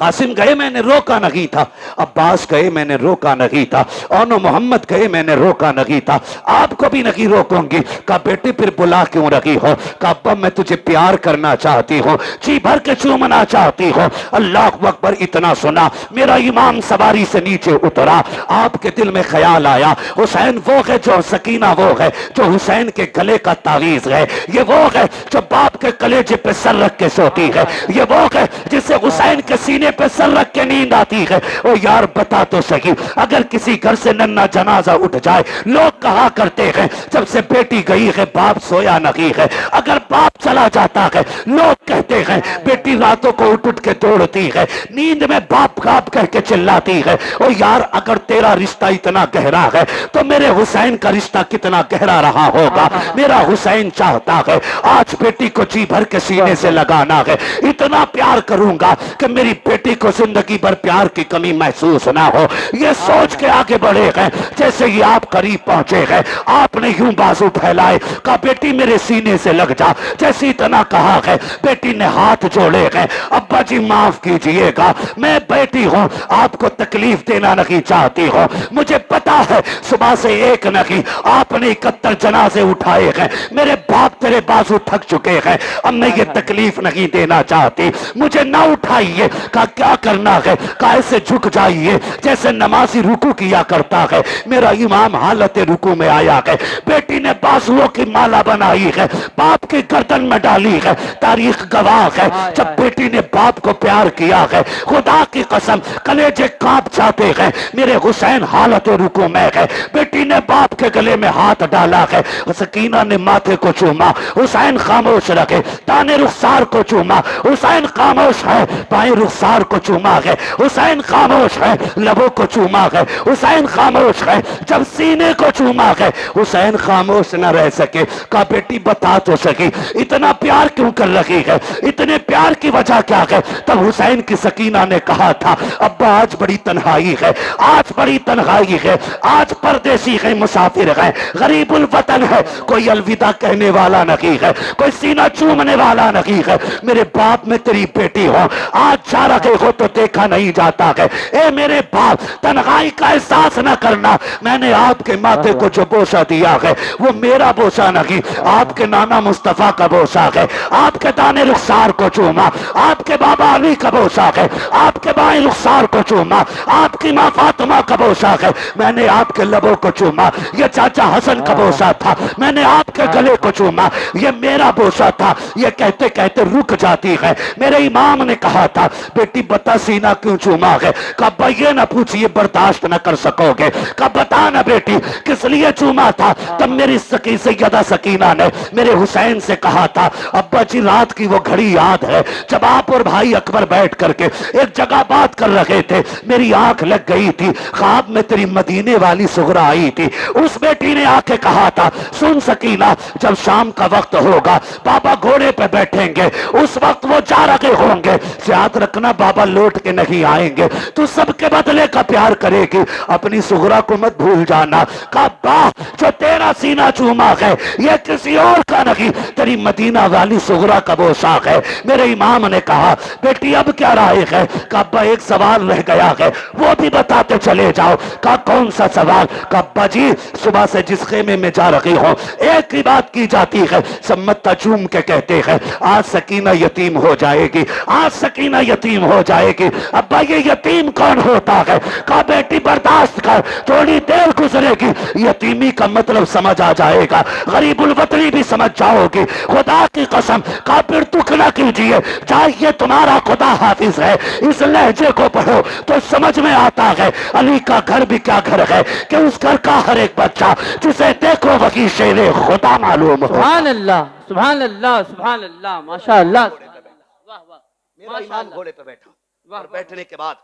कासिम गए मैंने रोका नहीं था, अब्बास गए मैंने रोका नहीं था, और मोहम्मद गए मैंने रोका नहीं था, आपको भी नहीं रोकूंगी। कहा बेटी फिर बुला क्यों रही हो? कहा अब्बा मैं तुझे प्यार करना चाहती हूँ, जी भर के चूमना चाहती हूँ। अल्लाह अकबर इतना सुना, मेरा इमाम सवारी से नीचे उतरा, आपके दिल में ख्याल आया हुसैन वो है जो, सकीना वो है जो हुसैन के गले का तावीज है, ये वो है जो बाप के कलेजे पे सर रख के सोती है, ये वो है जिसे हुसैन के सीने पे सर रख के नींद आती है। ओ यार बता तो सही, अगर किसी घर से नन्ना जनाजा उठ जाए, लोग कहा करते हैं जब से बेटी गई है बाप सोया नहीं है। अगर बाप चला जाता है लोग कहते हैं बेटी रातों को उठ उठ के दौड़ती है, नींद में बाप बाप कह के चिल्लाती है। ओ यार अगर तेरा रिश्ता इतना गहरा है तो मेरे हुसैन का रिश्ता कितना गहरा रहा होगा। मेरा हुसैन चाहता है आज बेटी को जी भर के सीने से लगाना है, इतना प्यार करूंगा कि मेरी बेटी को जिंदगी भर प्यार की कमी महसूस ना हो। ये सोच के आगे बढ़े हैं, जैसे ही आप करीब पहुंचे हैं आपने यूं बाजू फैलाए, कहा बेटी मेरे सीने से लग जा। जैसे इतना कहा है बेटी ने हाथ जोड़े हैं, अब्बा जी माफ कीजिएगा, मैं बेटी हूं, आपको तकलीफ देना नहीं चाहती हूं, मुझे पता है सुबह से एक नहीं आपने 71 जनाजे उठाए हैं, मेरे बाप तेरे बाजू थक चुके हैं, अब मैं ये तकलीफ नहीं देना चाहती, मुझे ना उठाइए। कहा क्या करना है? कहा ऐसे झुक जाइए जैसे नमाजी रुकू किया करता है। मेरा इमाम हालत रुकू में आया है, बेटी ने बाजुओं की माला बनाई है, बाप की गर्दन में डाली है। तारीख गवाह है जब बेटी ने बाप को प्यार किया है, खुदा की कसम कलेजे कांप जाते हैं। मेरे हुसैन हालत रुकू में है, बेटी ने बाप के गले में हाथ डाला है, सकीना ने माथे को चूमा, हुसैन खामोश रखे, दाने रुखसार को चूमा, हुसैन खामोश है, बाएं रुखसार रुखसार को चूमा है। हुसैन खामोश है, लबों को चूमा है। हुसैन खामोश है, जब सीने को चूमा है। हुसैन खामोश न रह सके। कहा बेटी बता तो सकी इतना प्यार क्यों कर रही है, इतने प्यार की वजह क्या है। तब हुसैन की सकीना ने कहा था अब्बा आज बड़ी तन्हाई है, आज बड़ी तन्हाई है, आज परदेसी है, मुसाफिर है, गरीबुल वतन है, कोई अलविदा कहने वाला नहीं है, कोई सीना चूमने वाला नहीं है। मेरे बाप में तेरी बेटी हो, आज जा रहे हो तो देखा नहीं जाता है। ए मेरे बाप तन्हाई का एहसास न करना, मैंने आपके माथे को जो बोसा दिया है वो मेरा बोसा नहीं, आपके नाना मुस्तफा का बोसा है। आपके दाने रुखसार को चूमा, आपके बाबा अली का बोसा है, आपके बाएं रुखसार को चूमा, आपकी माँ फातिमा का बोसा है। मैंने आपके लबों को चूमा, ये चाचा हसन का बोसा था, मैंने आपके गले को चूमा, ये मेरा बोसा था। ये कहते कहते रुक जाती है। मेरे इमाम ने कहा था बेटी बता सीना क्यों चूमा है। कब ये ना पूछिए बर्दाश्त न कर सकोगे। कब बता ना बेटी किस लिए चूमा था। तब मेरी सैयदा सकीना ने मेरे हुसैन से कहा था अब्बा जी रात की वो घड़ी याद है जब आप और भाई अकबर बैठ करके एक जगह बात कर रहे थे, मेरी आंख लग गई थी, ख्वाब में तेरी मदीने वाली सुगरा आई थी। उस बेटी ने आके कहा था सुन सकीना जब शाम का वक्त होगा बाबा घोड़े पे बैठेंगे, उस वक्त वो जा रहे होंगे, याद रखना बाबा लौट के नहीं आएंगे, तू सबके बदले का प्यार करेगी, अपनी सुगरा को मत भूल जाना। कब्बा जो तेरा सीना चूमा है ये किसी और का नहीं, तेरी मदीना वाली सुगरा का पोशाक है। मेरे इमाम ने कहा बेटी अब क्या राय है। कब्बा एक सवाल रह गया है वो भी बताते चले जाओ। का कौन सा सवाल। कब्बा जी सुबह से जिस खेमे में जा रही हो एक ही बात की जाती है, सब मत्ता चूम के कहते हैं आज सकीना यतीम हो जाएगी, आज सकीना यतीम हो जाएगी। अब्बा ये यतीम कौन होता है। का बेटी बर्दाश्त कर, थोड़ी देर गुजरेगी यतीमी का मतलब समझ आ जाएगा, गरीबुल वतनी भी समझ जाओगी। खुदा की कसम का फिर दुख ना कीजिए, चाहिए तुम्हारा खुदा हाफिज है, इस लहजे को पढ़ो तो समझ में आता है अली का घर भी क्या घर है कि उस घर का हर एक बच्चा जिसे देखो वही शेरे खुदा मालूम हो। सुभान अल्लाह सुभान अल्लाह सुभान अल्लाह माशाअल्लाह। वाह वाह मेरा इमाम घोड़े पे बैठा और बैठने के बाद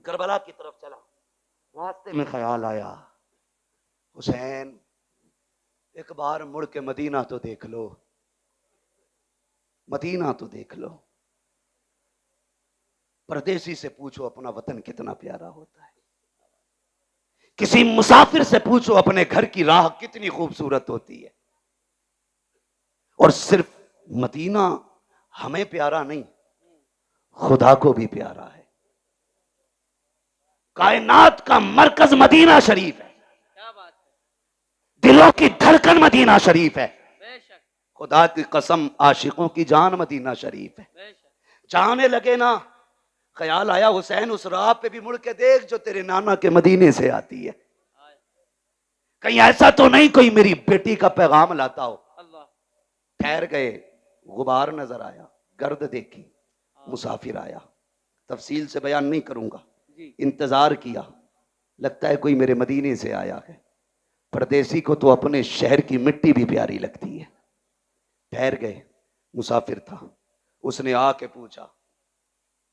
करबला की तरफ चला। रास्ते में ख्याल आया हुसैन एक बार मुड़ के मदीना तो देख लो, मदीना तो देख लो। परदेसी से पूछो अपना वतन कितना प्यारा होता है, किसी मुसाफिर से पूछो अपने घर की राह कितनी खूबसूरत होती है। और सिर्फ मदीना हमें प्यारा नहीं खुदा को भी प्यारा है। कायनात का मरकज मदीना शरीफ है, क्या बात है। दिलों की धड़कन मदीना शरीफ है। बेशक खुदा की कसम आशिकों की जान मदीना शरीफ है। बेशक। जाने लगे ना ख्याल आया हुसैन उस राह पे भी मुड़ के देख जो तेरे नाना के मदीने से आती है, कहीं ऐसा तो नहीं कोई मेरी बेटी का पैगाम लाता हो। अल्लाह। ठहर गए, गुबार नजर आया, गर्द देखी, मुसाफिर आया। तफसील से बयान नहीं करूंगा। इंतजार किया, लगता है कोई मेरे मदीने से आया है। परदेसी को तो अपने शहर की मिट्टी भी प्यारी लगती है। ठहर गए, मुसाफिर था, उसने आके पूछा,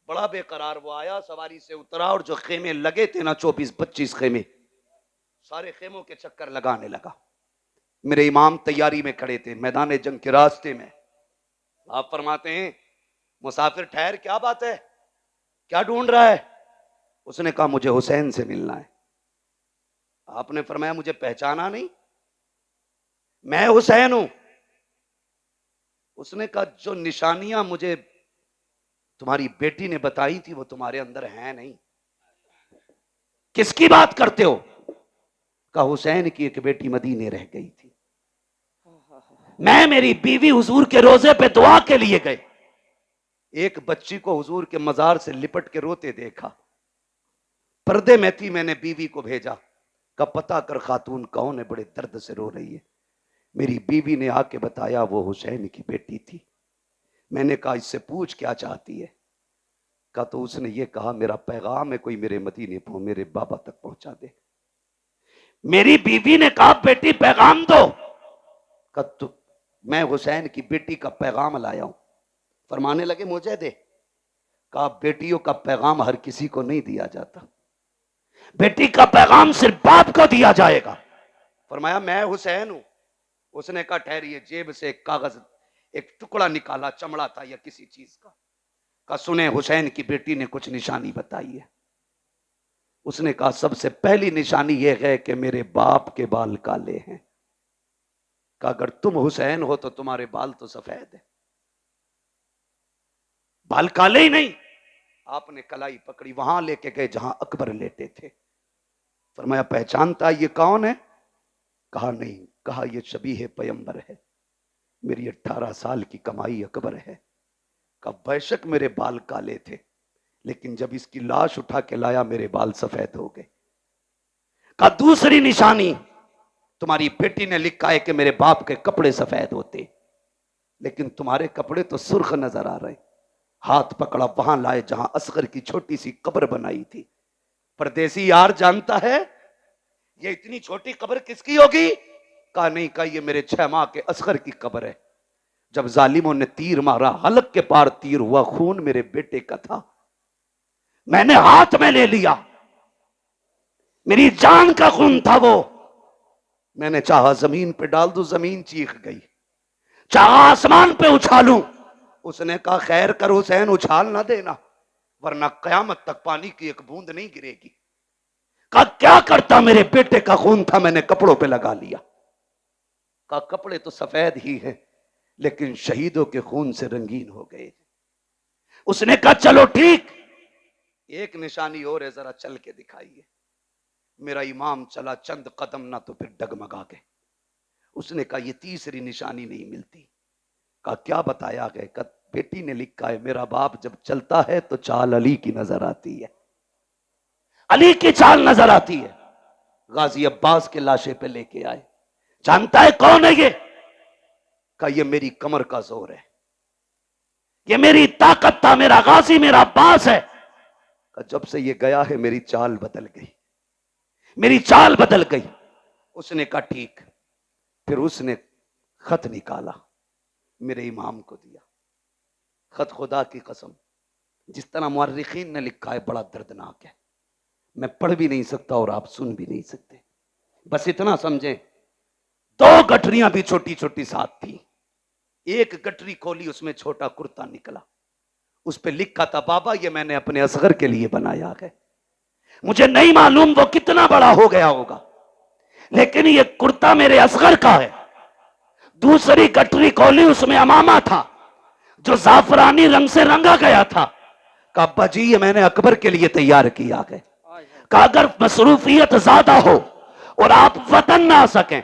बड़ा बेकरार वो आया, सवारी से उतरा और जो खेमे लगे थे ना 24-25 खेमे, सारे खेमों के चक्कर लगाने लगा। मेरे इमाम तैयारी में खड़े थे मैदान जंग के रास्ते में। आप फरमाते हैं मुसाफिर ठहर, क्या बात है, क्या ढूंढ रहा है। उसने कहा मुझे हुसैन से मिलना है। आपने फरमाया मुझे पहचाना नहीं, मैं हुसैन हूं। उसने कहा जो निशानियां मुझे तुम्हारी बेटी ने बताई थी वो तुम्हारे अंदर हैं नहीं। किसकी बात करते हो। कहा हुसैन की एक बेटी मदीने रह गई थी, मैं मेरी बीवी हुजूर के रोजे पे दुआ के लिए गए, एक बच्ची को हुजूर के मजार से लिपट के रोते देखा, पर्दे में थी, मैंने बीवी को भेजा, का पता कर खातून कौन है, बड़े दर्द से रो रही है। मेरी बीवी ने आके बताया वो हुसैन की बेटी थी। मैंने कहा इससे पूछ क्या चाहती है। कहा तो उसने ये कहा मेरा पैगाम है कोई मेरे मदीने को मेरे बाबा तक पहुंचा दे। मेरी बीवी ने कहा बेटी पैगाम दो। कहा तो मैं हुसैन की बेटी का पैगाम लाया हूं। फरमाने लगे मुझे दे। कहा बेटियों का पैगाम हर किसी को नहीं दिया जाता, बेटी का पैगाम सिर्फ बाप को दिया जाएगा। फरमाया मैं हुसैन हूं। उसने कहा ठहरिए, जेब से एक कागज, एक टुकड़ा निकाला, चमड़ा था या किसी चीज का। कहा सुने, हुसैन की बेटी ने कुछ निशानी बताई है। उसने कहा सबसे पहली निशानी यह है कि मेरे बाप के बाल काले हैं। कहा अगर तुम हुसैन हो तो तुम्हारे बाल तो सफेद है, बाल काले ही नहीं। आपने कलाई पकड़ी, वहां लेके गए जहां अकबर लेटे थे। फरमाया पहचानता ये कौन है? कहा नहीं। कहा ये शबीह पैगंबर है, मेरी 18 साल की कमाई अकबर है। कहा बेशक मेरे बाल काले थे, लेकिन जब इसकी लाश उठा के लाया मेरे बाल सफेद हो गए। कहा दूसरी निशानी, तुम्हारी बेटी ने लिखा है कि मेरे बाप के कपड़े सफेद होते, लेकिन तुम्हारे कपड़े तो सुर्ख नजर आ रहे। हाथ पकड़ा, वहां लाए जहां असगर की छोटी सी कब्र बनाई थी। परदेसी यार जानता है ये इतनी छोटी कब्र किसकी होगी? कहा नहीं। कहा ये मेरे 6 माह के असगर की कब्र है। जब जालिमों ने तीर मारा, हलक के पार तीर हुआ, खून मेरे बेटे का था, मैंने हाथ में ले लिया, मेरी जान का खून था वो। मैंने चाहा जमीन पे डाल दूं, जमीन चीख गई, चाहा आसमान पे उछालूं। उसने कहा खैर कर हुसैन, उछाल ना देना, वरना कयामत तक पानी की एक बूंद नहीं गिरेगी। कहा क्या करता, मेरे बेटे का खून था, मैंने कपड़ों पे लगा लिया। कहा कपड़े तो सफेद ही हैं, लेकिन शहीदों के खून से रंगीन हो गए। उसने कहा चलो ठीक, एक निशानी और है, जरा चल के दिखाइए। मेरा इमाम चला चंद कदम ना तो फिर डगमगा गए। उसने कहा ये तीसरी निशानी नहीं मिलती। कहा क्या बताया गया? कहा बेटी ने लिखा है मेरा बाप जब चलता है तो चाल अली की नजर आती है, अली की चाल नजर आती है। गाजी अब्बास के लाशे पे लेके आए। जानता है कौन है ये? कहा ये मेरी कमर का जोर है, ये मेरी ताकत था, मेरा गाजी मेरा अब्बास है। कहा जब से ये गया है मेरी चाल बदल गई, मेरी चाल बदल गई। उसने कहा ठीक। फिर उसने खत निकाला, मेरे इमाम को दिया। खत खुदा की कसम जिस तरह मुअर्रिखीन ने लिखा है बड़ा दर्दनाक है, मैं पढ़ भी नहीं सकता और आप सुन भी नहीं सकते। बस इतना समझें, 2 गठरियां भी छोटी छोटी साथ थी। एक गठरी खोली, उसमें छोटा कुर्ता निकला, उस पर लिखा था बाबा ये मैंने अपने असगर के लिए बनाया है, मुझे नहीं मालूम वो कितना बड़ा हो गया होगा, लेकिन ये कुर्ता मेरे असगर का है। दूसरी गठरी खोली, उसमें अमामा था जो जाफरानी रंग से रंगा गया था। कहा अब्बा जी ये मैंने अकबर के लिए तैयार किया है। कहा अगर मसरूफियत ज्यादा हो और आप वतन ना आ सकें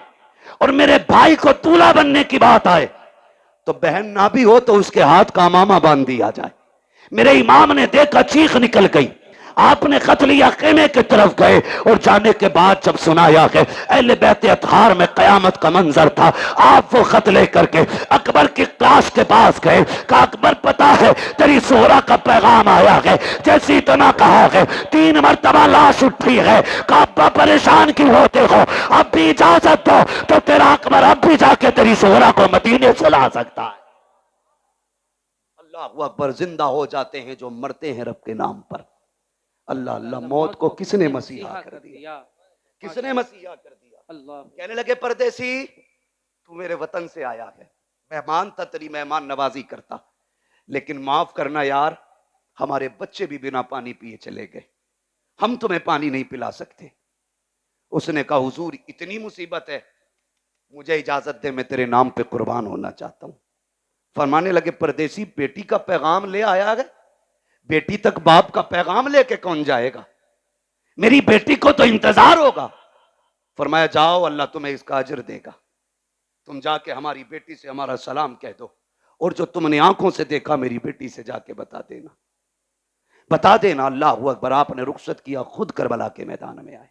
और मेरे भाई को दूल्हा बनने की बात आए, तो बहन ना भी हो तो उसके हाथ का अमामा बांध दिया जाए। मेरे इमाम ने देखा, चीख निकल गई। आपने खत लिया, खेमे की तरफ गए और जाने के बाद जब सुनाया कि अहले बैत अतहार में कयामत का मंजर था, आप वो खत लेकर के अकबर की क्लास के पास गए। कहा अकबर पता है तेरी सोहरा का पैगाम आया है, जैसे इतना कहा है 3 मरतबा लाश उठी है। कहा अब्बा परेशान क्यों होते हो, अब भी इजाजत दो तो तेरा अकबर अब भी जाके तेरी सोहरा को मदीने से ला सकता है। अल्लाह अकबर, जिंदा हो जाते हैं जो मरते हैं रब के नाम पर। अल्लाह अल्लाह, मौत को किसने मसीहा कर दिया, किसने मसीहा कर दिया। अल्लाह कहने लगे परदेसी तू मेरे वतन से आया है, मेहमान था, तेरी मेहमान नवाजी करता, लेकिन माफ करना यार हमारे बच्चे भी बिना पानी पिए चले गए, हम तुम्हें पानी नहीं पिला सकते। उसने कहा हुजूर इतनी मुसीबत है, मुझे इजाजत दे, मैं तेरे नाम पे कुर्बान होना चाहता हूं। फरमाने लगे परदेसी बेटी का पैगाम ले आया है, बेटी तक बाप का पैगाम लेके कौन जाएगा, मेरी बेटी को तो इंतजार होगा। फरमाया जाओ अल्लाह तुम्हें इसका अजर देगा, तुम जाके हमारी बेटी से हमारा सलाम कह दो, और जो तुमने आंखों से देखा मेरी बेटी से जाके बता देना, बता देना। अल्लाह अकबर, आपने रुखसत किया, खुद करबला के मैदान में आए।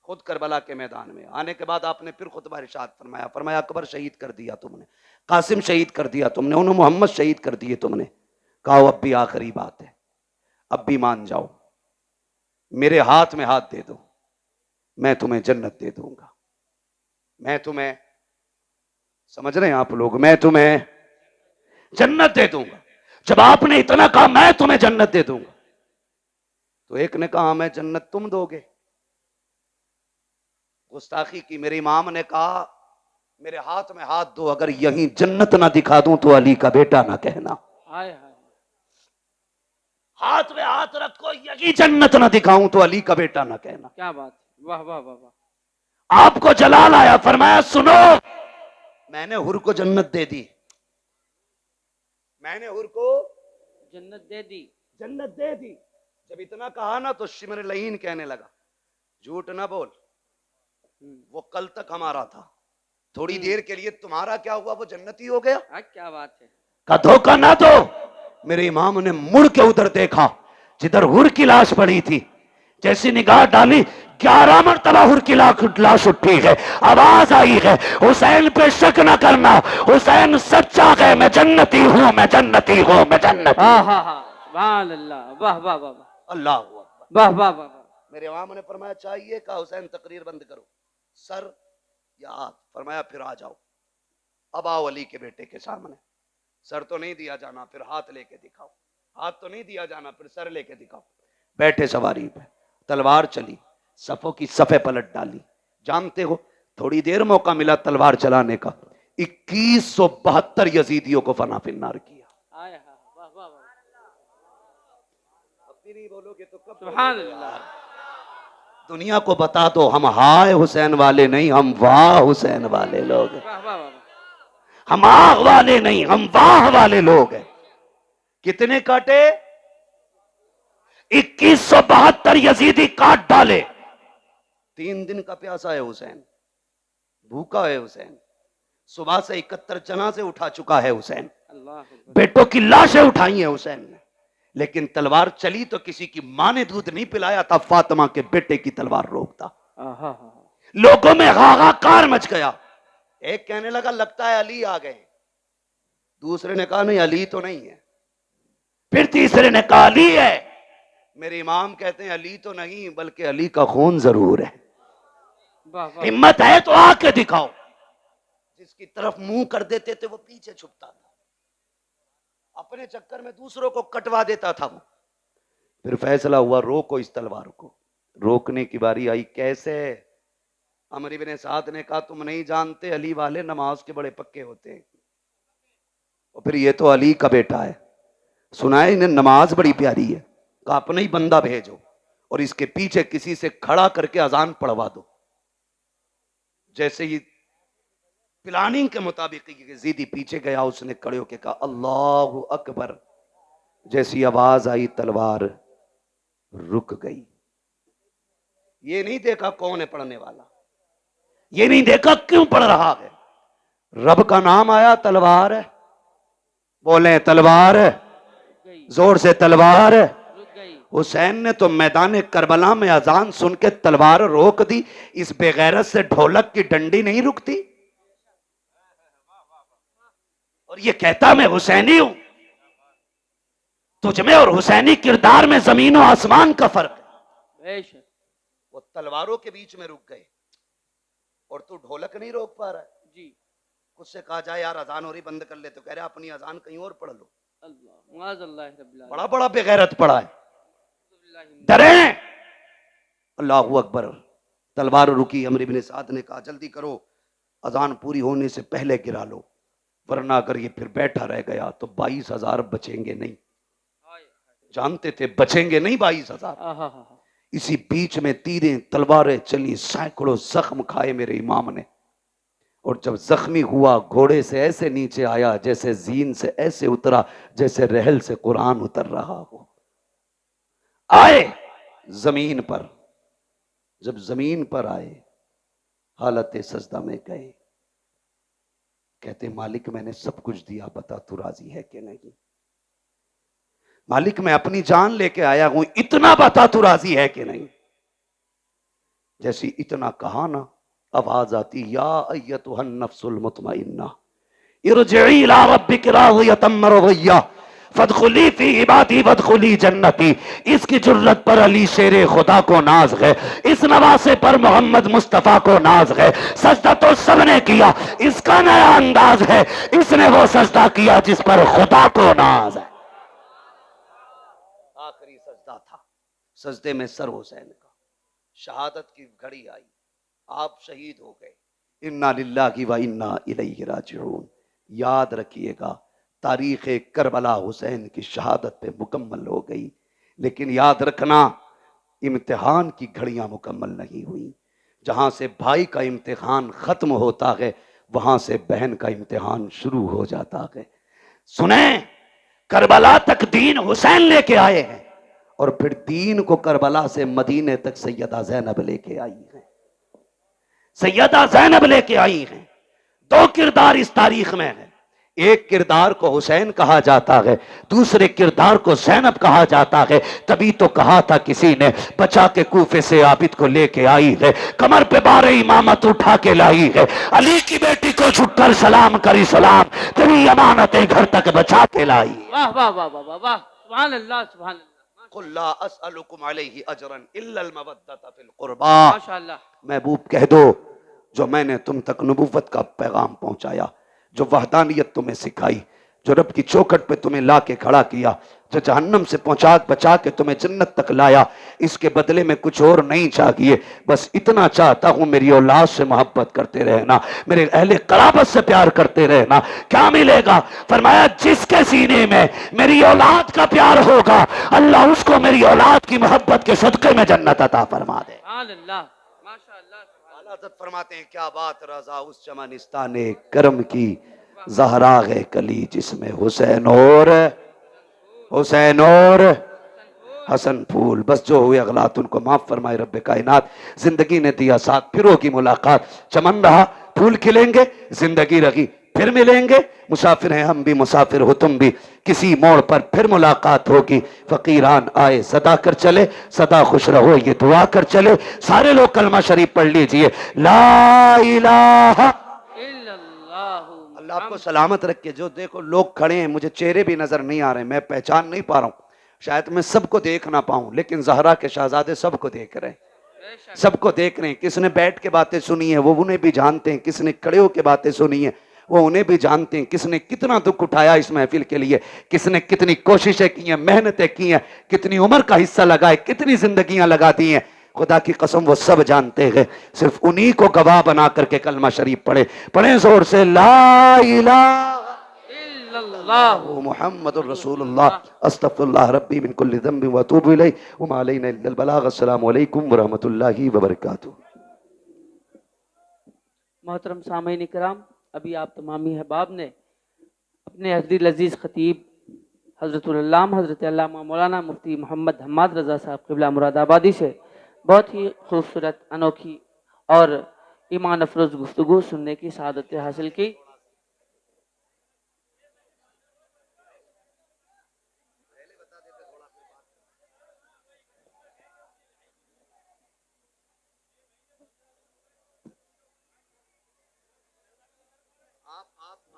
खुद करबला के मैदान में आने के बाद आपने फिर खुतबा इरशाद फरमाया। फरमाया अकबर शहीद कर दिया तुमने, कासिम शहीद कर दिया तुमने, उन्होंने मोहम्मद शहीद कर दिए तुमने। कहा अब भी आखिरी बात है, अब भी मान जाओ, मेरे हाथ में हाथ दे दो, मैं तुम्हें जन्नत दे दूंगा। मैं तुम्हें, समझ रहे हैं आप लोग, मैं तुम्हें जन्नत दे दूंगा। जब आपने इतना कहा मैं तुम्हें जन्नत दे दूंगा, तो एक ने कहा मैं जन्नत तुम दोगे। गुस्ताखी की। मेरे इमाम ने कहा मेरे हाथ में हाथ दो, अगर यहीं जन्नत ना दिखा दूं तो अली का बेटा ना कहना। हाय हाय, हाथ में हाथ रखो, यही जन्नत ना दिखाऊं तो अली का बेटा ना कहना। क्या बात है, वाह वाह वाह वाह। आपको जलाल आया, फरमाया सुनो, मैंने हुर को जन्नत दे दी, मैंने हुर को जन्नत दे दी। जन्नत दे दी। जब इतना कहा ना तो शिमर लहीन कहने लगा झूठ ना बोल, वो कल तक हमारा था, थोड़ी देर के लिए तुम्हारा क्या हुआ, वो जन्नती हो गया। क्या बात है। का धोखा ना दो। मेरे इमाम ने मुड़ के उधर देखा जिधर हुर की लाश पड़ी थी, जैसी निगाह डाली 11 मरतबा हुर की लाश उठी है, आवाज आई है हुसैन पे शक ना करना, हुसैन सच्चा है, मैं जन्नती हूं, मैं जन्नती हूं, मैं जन्नती। हाँ हाँ हाँ, अल्लाह, वाह वाह वाह अल्लाह, वाह वाह वाह। मेरे इमाम ने फरमाया चाहिए का हुसैन तकरीर बंद करो, सर या हाथ, फरमाया फिर आ जाओ, अब आओ अली के बेटे के सामने। सर तो नहीं दिया जाना, फिर हाथ लेके दिखाओ, हाथ तो नहीं दिया जाना, फिर सर लेके दिखाओ। बैठे सवारी पे, तलवार चली, सफों की सफे पलट डाली। जानते हो थोड़ी देर मौका मिला तलवार चलाने का, 2172 यजीदियों को फना फिन्नार किया। वाह वाह वाह। अब नहीं बोलोगे तो कब? सुभान अल्लाह। दुनिया को बता दो हम हाय हुसैन वाले नहीं, हम वाह हुसैन वाले लोग हैं। वाह वाह वाह। हम आह वाले नहीं, हम वाह वाले लोग हैं। कितने काटे? 2172 यजीदी काट डाले। 3 दिन का प्यासा है हुसैन, भूखा है हुसैन, सुबह से 71 चना से उठा चुका है हुसैन, बेटों की लाशें उठाई है हुसैन ने, लेकिन तलवार चली तो किसी की मां ने दूध नहीं पिलाया था, फातिमा के बेटे की तलवार रोकता। लोगों में हाहाकार मच गया। एक कहने लगा लगता है अली आ गए, दूसरे ने कहा नहीं अली तो नहीं है, फिर तीसरे ने कहा अली है। मेरे इमाम कहते हैं अली तो नहीं बल्कि अली का खून जरूर है। हिम्मत है तो आके दिखाओ। जिसकी तरफ मुंह कर देते थे वो पीछे छुपता था, अपने चक्कर में दूसरों को कटवा देता था वो। फिर फैसला हुआ रोको इस तलवार को। रोकने की बारी आई। कैसे? अमर इब्न साद ने कहा तुम नहीं जानते अली वाले नमाज के बड़े पक्के होते हैं, और फिर ये तो अली का बेटा है, सुना है इन्हें नमाज बड़ी प्यारी है, कहा अपना ही बंदा भेजो और इसके पीछे किसी से खड़ा करके अजान पढ़वा दो। जैसे ही प्लानिंग के मुताबिक जीदी पीछे गया, उसने खड़े होकर कहा अल्लाहु अकबर। जैसी आवाज आई तलवार रुक गई। ये नहीं देखा कौन है पढ़ने वाला, ये नहीं देखा क्यों पढ़ रहा है, रब का नाम आया तलवार है। बोले तलवार है, जोर से तलवार है। हुसैन ने तो मैदान करबला में अजान सुन के तलवार रोक दी। इस बेगैरत से ढोलक की डंडी नहीं रुकती। और ये कहता मैं हुसैनी हूं। तुझमें और हुसैनी किरदार में जमीन और आसमान का फर्क है। वो तलवारों के बीच में रुक गए और तू ढोलक नहीं रोक पा रहा है जी। उससे कहा जाए यार अजान हो रही बंद कर ले, तो कह रहे अपनी अजान कहीं और पढ़ लो। बड़ा बड़ा बेगैरत पड़ा है। डरे। अल्लाहू अकबर। तलवार रुकी। अमर इब्न साद ने कहा जल्दी करो, अजान पूरी होने से पहले गिरा लो, वरना अगर ये फिर बैठा रह गया तो 22,000 बचेंगे नहीं। जानते थे बचेंगे नहीं 22,000। इसी बीच में तीरें तलवारें चली, सैकड़ों जख्म खाए मेरे इमाम ने। और जब जख्मी हुआ घोड़े से ऐसे नीचे आया जैसे जीन से ऐसे उतरा जैसे रहल से कुरान उतर रहा हो। आए जमीन पर। जब जमीन पर आए हालत सजदा में गए। कहते मालिक मैंने सब कुछ दिया, बता तू राजी है कि नहीं। मालिक मैं अपनी जान लेके आया हूं, इतना बता तू राजी है कि नहीं। जैसी इतना कहा ना, आवाज आती या अय्यतुहन नफ्सुल मुतमइन्ना इरजिई इला रब्बिकी राज़ियतम मरज़िय्या फदखुली फी इबादी वदखुली जन्नती। इसकी जुर्रत पर अली शेरे खुदा को नाज है, इस नवासे पर मोहम्मद मुस्तफा को नाज है। सजदा तो सबने किया, इसका नया अंदाज है, इसने वो सजदा किया जिस पर खुदा को नाज है। आखिरी सजदा था, सजदे में सर हुसैन का, शहादत की घड़ी आई, आप शहीद हो गए। इन्ना लिल्लाहि व इन्ना इलैहि राजिऊन। याद रखिएगा, तारीख करबला हुसैन की शहादत पे मुकम्मल हो गई, लेकिन याद रखना इम्तिहान की घड़ियां मुकम्मल नहीं हुई। जहां से भाई का इम्तिहान खत्म होता है, वहां से बहन का इम्तिहान शुरू हो जाता है। सुने, करबला तक दीन हुसैन लेके आए हैं, और फिर दीन को करबला से मदीने तक सैयदा ज़ैनब लेके आई हैं। सैयदा ज़ैनब लेके आई हैं। दो किरदार इस तारीख में है। एक किरदार को हुसैन कहा जाता है, दूसरे किरदार को ज़ैनब कहा जाता है। तभी तो कहा था किसी ने, बचा के कूफे से आबिद को लेके आई है, कमर पे बारे इमामत उठा के लाई है, अली की बेटी को झुककर सलाम करी सलाम, तेरी अमानतें घर तक बचा के लाई। वाह वाह वाह वाह वाह वाह, सुभान अल्लाह सुभान अल्लाह। कुल ला अस्अलुकुम अलैहि अजरन इल्लल मवद्दत फिल कुर्बा। माशाअल्लाह। महबूब कह दो, जो मैंने तुम तक नबुव्वत का पैगाम पहुंचाया, जो वहदानियत तुम्हें सिखाई, जो रब की चौखट पे तुम्हें ला के खड़ा किया, जो जहन्नम से पहुंचा बचा के तुम्हें जन्नत तक लाया, इसके बदले में कुछ और नहीं चाहिए। बस इतना चाहता हूं, मेरी औलाद से मोहब्बत करते रहना, मेरे अहले कराबत से प्यार करते रहना। क्या मिलेगा? फरमाया, जिसके सीने में मेरी औलाद का प्यार होगा, अल्लाह उसको मेरी औलाद की मोहब्बत के सदके में जन्नत अता फरमा दे। सुभान अल्लाह, माशाअल्लाह। हजरत फरमाते हैं, क्या बात रजा उस चमनिस्ताने करम की, ज़हरा है कली जिसमें हुसैन और हसन फूल। बस जो हुए अगलात उनको माफ फरमाए रब्बे कायनात। जिंदगी ने दिया साथ, फिर होगी मुलाकात, चमन रहा फूल खिलेंगे, जिंदगी रही फिर मिलेंगे, मुसाफिर हैं हम भी, मुसाफिर हो तुम भी, किसी मोड़ पर फिर मुलाकात होगी। फकीरान आए सदा कर चले, सदा खुश रहो ये दुआ कर चले। सारे लोग कलमा शरीफ पढ़ लीजिए, ला इलाहा इल्लल्लाहु। अल्लाह आपको सलामत रखे। जो देखो लोग खड़े हैं, मुझे चेहरे भी नजर नहीं आ रहे, मैं पहचान नहीं पा रहा हूँ, शायद मैं सबको देख ना पाऊं, लेकिन ज़हरा के शहजादे सबको देख रहे हैं, सबको देख रहे हैं। किसने बैठ के बातें सुनी है वो उन्हें भी जानते हैं, किसने खड़े होकर बातें सुनी है वो उन्हें भी जानते हैं, किसने कितना दुख उठाया इस महफिल के लिए, किसने कितनी कोशिशें की हैं, मेहनतें की हैं, कितनी उम्र का हिस्सा लगाए, कितनी जिंदगियां लगा दी हैं, खुदा की कसम वो सब जानते हैं। सिर्फ उन्हीं को गवाह बना करके कलमा शरीफ पढ़े जोर से, ला इलाहा इल्लल्लाह मुहम्मदुर रसूलुल्लाह, अस्तगफिरुल्लाह रब्बी मिन कुल्लि ज़ंबि व अतूबु इलैहि व मा अलैना इल्लल बलाग। अस्सलामु अलैकुम व रहमतुल्लाहि व बरकातुहू। मोहतरम सामीन इकराम, अभी आप तमामी अहबाब ने अपने अज़ीज़ लजीज़ खतीब हज़रतुल-अल्लामा हज़रत अल्लामा मौलाना मुफ्ती मोहम्मद हम्माद रज़ा साहब क़िबला मुरादाबादी से बहुत ही खूबसूरत, अनोखी और ईमान अफरोज़ गुफ्तगू सुनने की सआदत हासिल की।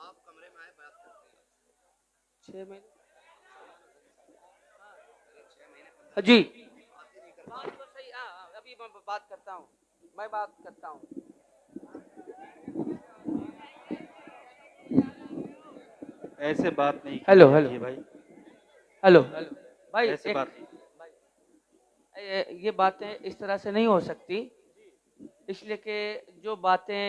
आप कमरे में आए, बात करते हैं। 6 महीने जी, बात तो सही। अभी मैं बात करता हूँ, मैं बात करता हूँ। ऐसे बात नहीं हेलो कीजिए हेलो भाई, हेलो हेलो भाई, ऐसे बात ये बातें इस तरह से नहीं हो सकती, इसलिए कि जो बातें